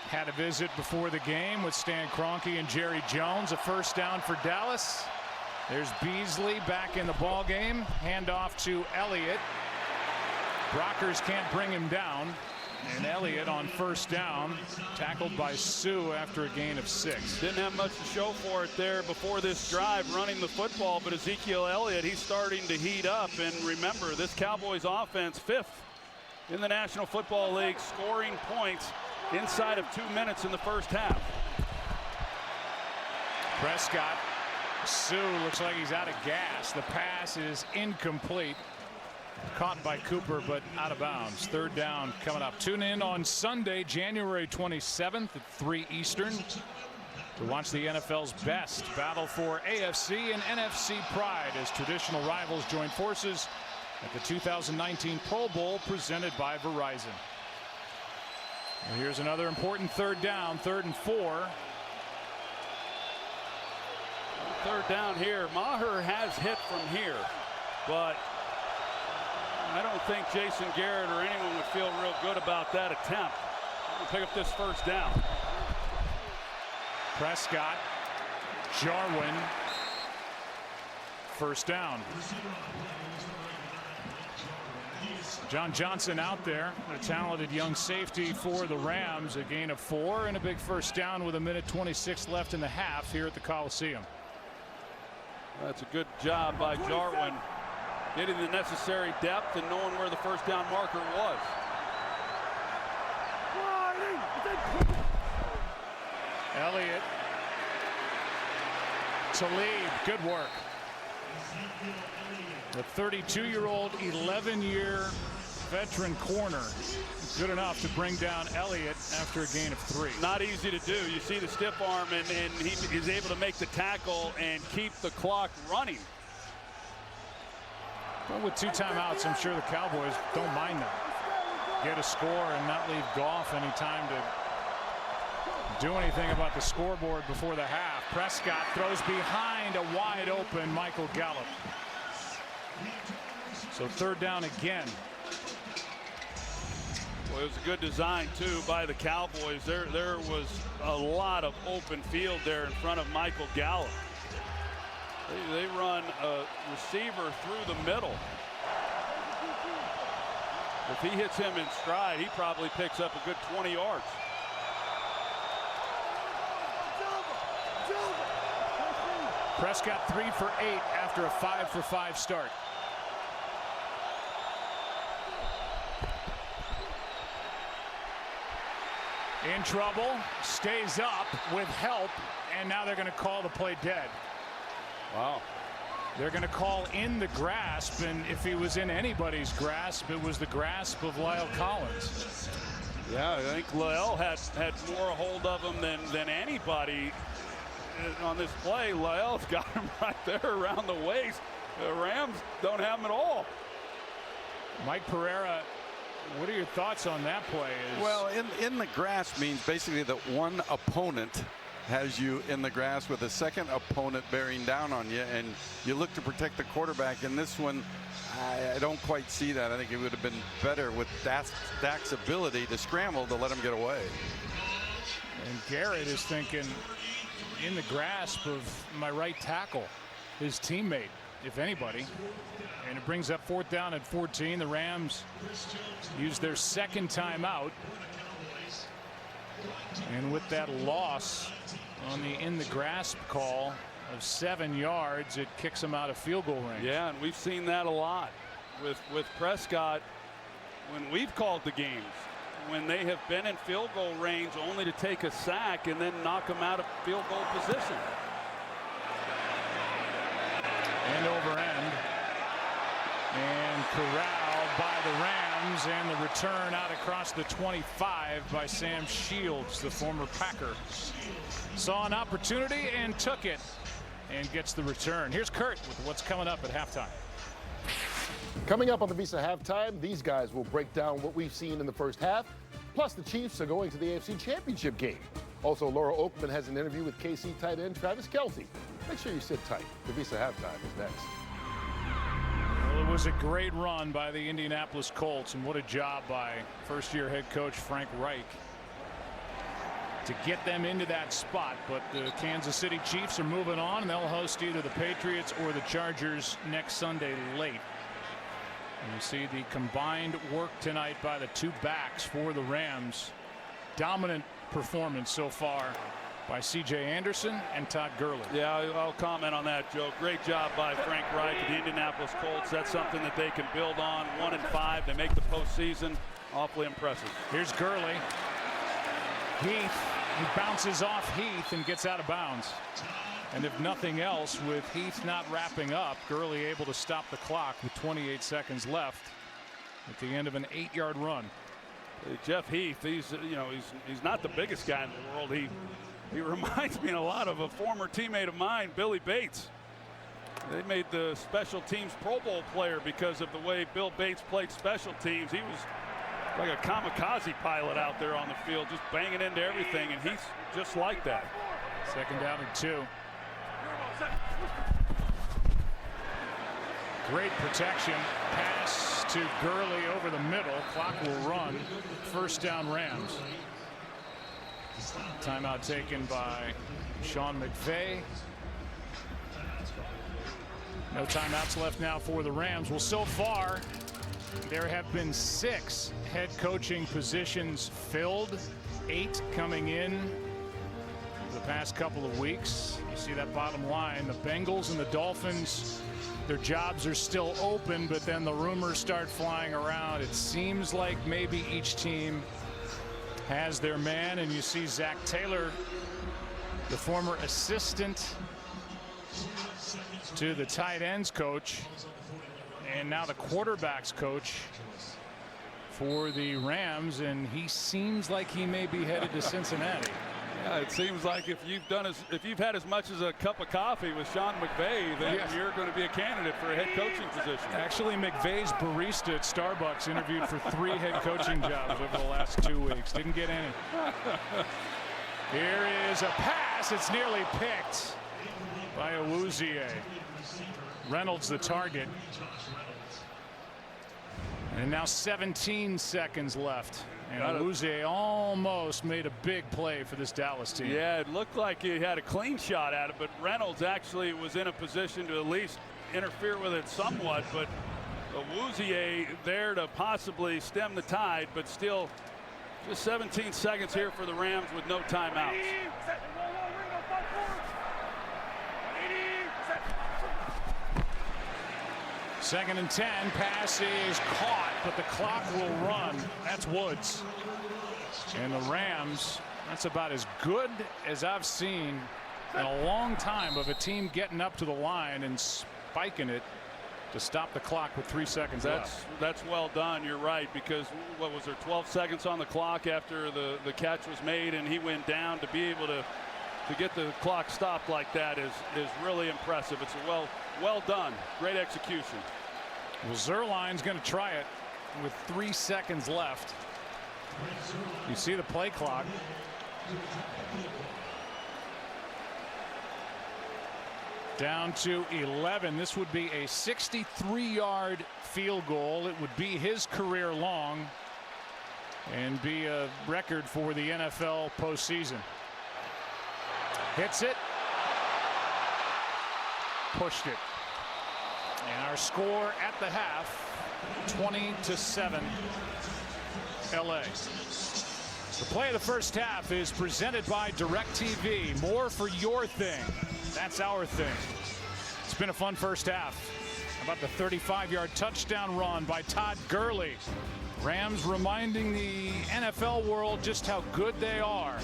Had a visit before the game with Stan Kroenke and Jerry Jones. A first down for Dallas. There's Beasley back in the ball game. Handoff to Elliott. Brockers can't bring him down. And Elliott on first down, tackled by Sue after a gain of 6. Didn't have much to show for it there before this drive running the football, but Ezekiel Elliott, he's starting to heat up. And remember, this Cowboys offense, 5th in the National Football League, scoring points inside of 2 minutes in the first half. Prescott. Sue looks like he's out of gas. The pass is incomplete. Caught by Cooper, but out of bounds. Third down coming up. Tune in on Sunday, January 27th at 3 Eastern to watch the NFL's best battle for AFC and NFC pride as traditional rivals join forces at the 2019 Pro Bowl presented by Verizon. And here's another important third down, 3rd and 4. Third down here. Maher has hit from here, but I don't think Jason Garrett or anyone would feel real good about that attempt. We'll pick up this first down. Prescott, Jarwin, first down. John Johnson out there, a talented young safety for the Rams. A gain of 4 and a big first down with 1:26 left in the half here at the Coliseum. That's a good job by Jarwin, getting the necessary depth and knowing where the first down marker was. Elliott. Talib, good work. The 32-year-old, 11-year veteran corner. Good enough to bring down Elliott after a gain of 3. Not easy to do. You see the stiff arm, and he is able to make the tackle and keep the clock running. Well, with 2 timeouts, I'm sure the Cowboys don't mind that. Get a score and not leave Goff any time to do anything about the scoreboard before the half. Prescott throws behind a wide open Michael Gallup. So 3rd down again. Well, it was a good design, too, by the Cowboys. There was a lot of open field there in front of Michael Gallup. They run a receiver through the middle. If he hits him in stride, he probably picks up a good 20 yards. Prescott 3 for 8 after a 5 for 5 start. In trouble, stays up with help, and now they're going to call the play dead. Wow. They're going to call in the grasp, and if he was in anybody's grasp, it was the grasp of La'el Collins. Yeah, I think La'el had more hold of him than anybody on this play. La'el's got him right there around the waist. The Rams don't have him at all. Mike Pereira, what are your thoughts on that play? Well, in the grasp means basically that one opponent has you in the grass with a second opponent bearing down on you, and you look to protect the quarterback. In this one, I don't quite see that. I think it would have been better with Dak's ability to scramble to let him get away. And Garrett is thinking in the grasp of my right tackle, his teammate, if anybody. And it brings up 4th down at 14. The Rams use their 2nd timeout. And with that loss on the in the grasp call of 7 yards, it kicks them out of field goal range. Yeah, and we've seen that a lot with Prescott when we've called the games, when they have been in field goal range only to take a sack and then knock them out of field goal position. End over end, and corralled by the Rams, and the return out across the 25 by Sam Shields, the former Packer. Saw an opportunity and took it, and gets the return. Here's Kurt with what's coming up at halftime. Coming up on the Visa Halftime, these guys will break down what we've seen in the first half. Plus, the Chiefs are going to the AFC Championship game. Also, Laura Oakman has an interview with KC tight end Travis Kelce. Make sure you sit tight. The Visa Halftime is next. Well, it was a great run by the Indianapolis Colts, and what a job by first-year head coach Frank Reich to get them into that spot. But the Kansas City Chiefs are moving on, and they'll host either the Patriots or the Chargers next Sunday late. And you see the combined work tonight by the 2 backs for the Rams. Dominant performance so far by C.J. Anderson and Todd Gurley. Yeah, I'll comment on that, Joe. Great job by Frank Reich of the Indianapolis Colts. That's something that they can build on. 1-5. They make the postseason. Awfully impressive. Here's Gurley. Heath. He bounces off Heath and gets out of bounds. And if nothing else, with Heath not wrapping up, Gurley able to stop the clock with 28 seconds left at the end of an 8-yard run. Jeff Heath, he's not the biggest guy in the world. He reminds me a lot of a former teammate of mine, Billy Bates. They made the special teams Pro Bowl player because of the way Bill Bates played special teams. He was like a kamikaze pilot out there on the field, just banging into everything, and he's just like that. 2nd down and 2. Great protection. Pass to Gurley over the middle. Clock will run. 1st down Rams. Timeout taken by Sean McVay. No timeouts left now for the Rams. Well, so far, there have been 6 head coaching positions filled, 8 coming in the past couple of weeks. You see that bottom line. The Bengals and the Dolphins, their jobs are still open, but then the rumors start flying around. It seems like maybe each team has their man, and you see Zach Taylor, the former assistant to the tight ends coach and now the quarterbacks coach, for the Rams, and he seems like he may be headed to Cincinnati. Yeah, it seems like if you've had as much as a cup of coffee with Sean McVay, then you're going to be a candidate for a head coaching position. Actually, McVay's barista at Starbucks interviewed for 3 head coaching jobs over the last 2 weeks. Didn't get any. Here is a pass. It's nearly picked by Awuzie. Reynolds the target. And now 17 seconds left. And Awuzie almost made a big play for this Dallas team. Yeah, it looked like he had a clean shot at it, but Reynolds actually was in a position to at least interfere with it somewhat. But Awuzie there to possibly stem the tide, but still just 17 seconds here for the Rams with no timeouts. Second and 10. Pass is caught, but the clock will run. That's Woods. And the Rams, that's about as good as I've seen in a long time of a team getting up to the line and spiking it to stop the clock with 3 seconds left. That's well done. You're right, because what was there, 12 seconds on the clock after the catch was made and he went down. To be able to get the clock stopped like that is really impressive. It's a well done. Great execution. Well, Zuerlein's going to try it with 3 seconds left. You see the play clock. Down to 11. This would be a 63-yard field goal. It would be his career long and be a record for the NFL postseason. Hits it. Pushed it. And our score at the half, 20-7, LA. The play of the first half is presented by DirecTV. More for your thing. That's our thing. It's been a fun first half. How about the 35-yard touchdown run by Todd Gurley? Rams reminding the NFL world just how good they are,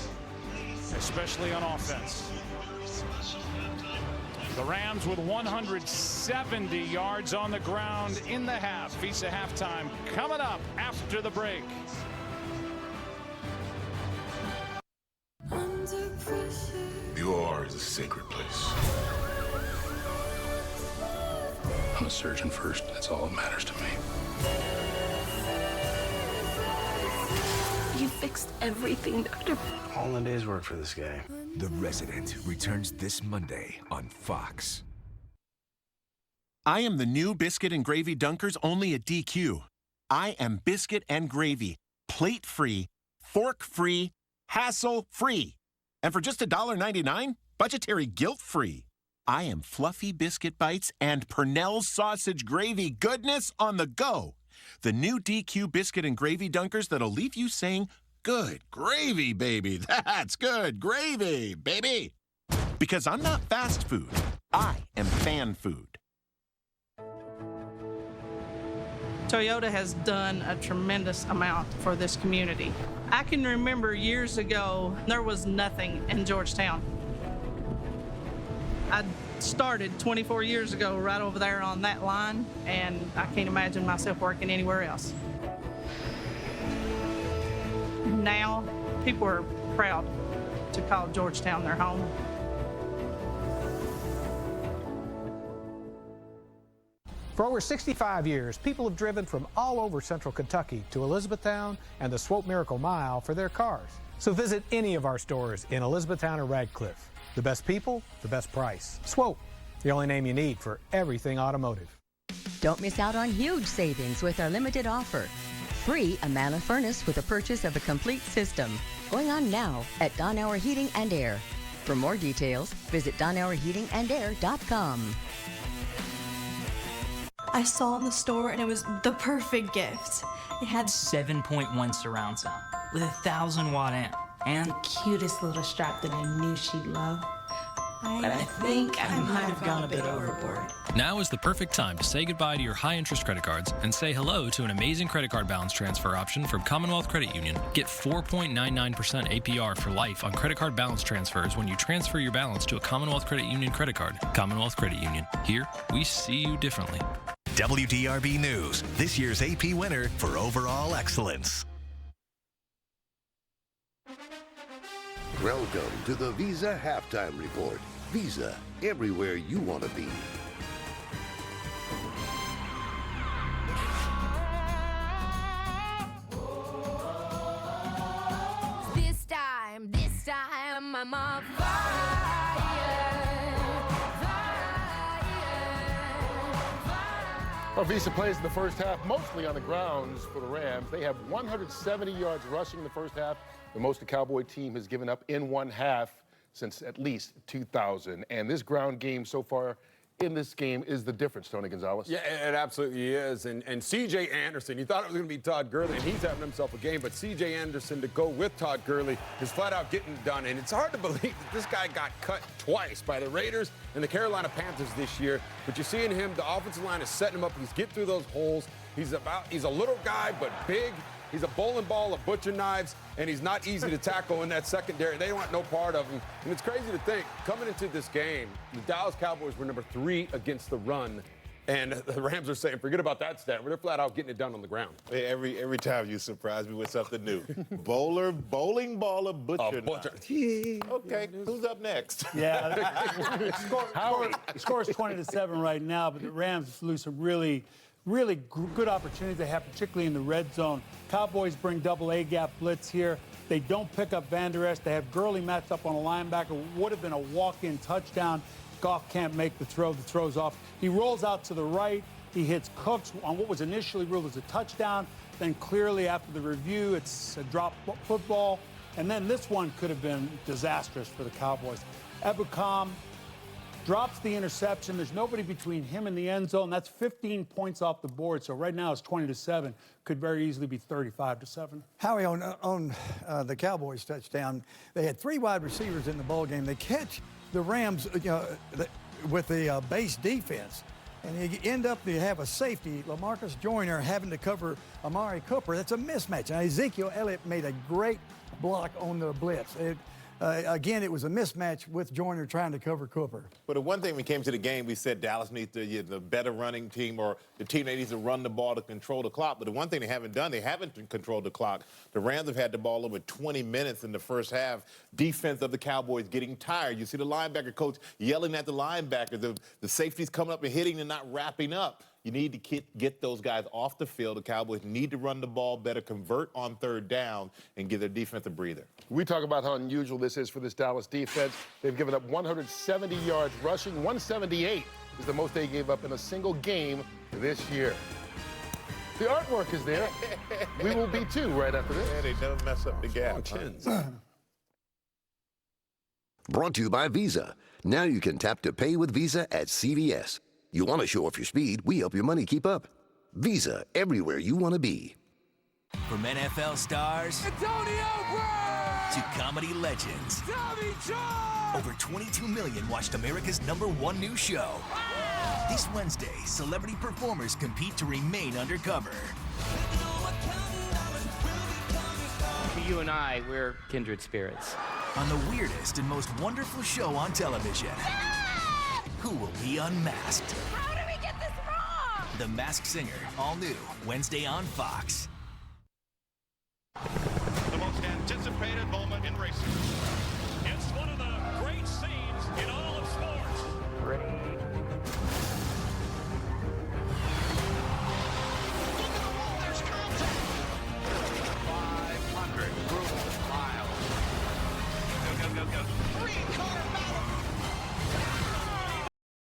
especially on offense. The Rams with 170 yards on the ground in the half. Visa halftime coming up after the break. The OR is a sacred place. I'm a surgeon first. That's all that matters to me. You fixed everything, Doctor. All in a day's work for this guy. The Resident returns this Monday on Fox. I am the new Biscuit and Gravy Dunkers only at DQ. I am Biscuit and Gravy. Plate-free, fork-free, hassle-free. And for just $1.99, budgetary guilt-free. I am Fluffy Biscuit Bites and Purnell's Sausage Gravy goodness on the go. The new DQ Biscuit and Gravy Dunkers that'll leave you saying, "Good gravy, baby. That's good gravy, baby." Because I'm not fast food. I am fan food. Toyota has done a tremendous amount for this community. I can remember years ago, there was nothing in Georgetown. I started 24 years ago right over there on that line, and I can't imagine myself working anywhere else. Now, people are proud to call Georgetown their home. For over 65 years, people have driven from all over central Kentucky to Elizabethtown and the Swope Miracle Mile for their cars. So visit any of our stores in Elizabethtown or Radcliffe. The best people, the best price. Swope, the only name you need for everything automotive. Don't miss out on huge savings with our limited offer. Free Amana furnace with the purchase of a complete system. Going on now at Donauer Heating and Air. For more details, visit DonauerHeatingandAir.com. I saw in the store and it was the perfect gift. It had 7.1 surround sound with 1,000-watt amp and the cutest little strap that I knew she'd love. But I think I might have gone a bit overboard. Now is the perfect time to say goodbye to your high-interest credit cards and say hello to an amazing credit card balance transfer option from Commonwealth Credit Union. Get 4.99% APR for life on credit card balance transfers when you transfer your balance to a Commonwealth Credit Union credit card. Commonwealth Credit Union. Here, we see you differently. WDRB News, this year's AP winner for overall excellence. Welcome to the Visa Halftime Report. Visa, everywhere you want to be. This time I'm on fire. Well, Visa plays in the first half, mostly on the grounds for the Rams. They have 170 yards rushing in the first half, the most the Cowboy team has given up in one half since at least 2000. And this ground game so far in this game is the difference, Tony Gonzalez. Yeah, it absolutely is. And C.J. Anderson, you thought it was going to be Todd Gurley, and he's having himself a game, but C.J. Anderson to go with Todd Gurley is flat out getting done. And it's hard to believe that this guy got cut twice by the Raiders and the Carolina Panthers this year. But you're seeing him, the offensive line is setting him up. He's getting through those holes. He's a little guy, but big. He's a bowling ball of butcher knives, and he's not easy to tackle in that secondary. They want no part of him. And it's crazy to think, coming into this game, the Dallas Cowboys were number 3 against the run. And the Rams are saying, forget about that stat. They're flat out getting it done on the ground. Hey, every time you surprise me with something new. Bowling ball of butcher knives. Okay, who's up next? Yeah. Scores 20-7 right now, but the Rams lose some really good opportunities they have, particularly in the red zone. Cowboys bring double A-gap blitz here. They don't pick up Van Der Esch. They have Gurley matched up on a linebacker. Would have been a walk-in touchdown. Goff can't make the throw. The throw's off. He rolls out to the right. He hits Cooks on what was initially ruled as a touchdown. Then clearly after the review, it's a drop football. And then this one could have been disastrous for the Cowboys. Ebukam drops the interception. There's nobody between him and the end zone. That's 15 points off the board. So right now it's 20-7. Could very easily be 35-7. Howie, on the Cowboys touchdown, they had 3 wide receivers in the ball game. They catch the Rams with the base defense. And you end up, you have a safety, LaMarcus Joyner, having to cover Amari Cooper. That's a mismatch. Now, Ezekiel Elliott made a great block on the blitz. Again, it was a mismatch with Joyner trying to cover Cooper. But the one thing we came to the game, we said Dallas needs the better running team, or the team that needs to run the ball to control the clock. But the one thing they haven't done, they haven't controlled the clock. The Rams have had the ball over 20 minutes in the first half. Defense of the Cowboys getting tired. You see the linebacker coach yelling at the linebackers. The safeties coming up and hitting and not wrapping up. You need to get those guys off the field. The Cowboys need to run the ball better, convert on third down, and give their defense a breather. We talk about how unusual this is for this Dallas defense. They've given up 170 yards rushing. 178 is the most they gave up in a single game this year. The artwork is there. We will be too right after this. Yeah, they never mess up the gap. Brought to you by Visa. Now you can tap to pay with Visa at CVS. You want to show off your speed, we help your money keep up. Visa, everywhere you want to be. From NFL stars Antonio Brown to comedy legends, Tommy John. Over 22 million watched America's #1 news show. This Wednesday, celebrity performers compete to remain undercover. You and I, we're kindred spirits. On the weirdest and most wonderful show on television. Who will be unmasked? How did we get this wrong? The Masked Singer, all new, Wednesday on Fox. The most anticipated moment in racing. It's one of the great scenes in all of sports. Ready. Look at the wall, there's contact. 500 brutal miles. Go, go, go, go. 3 cars.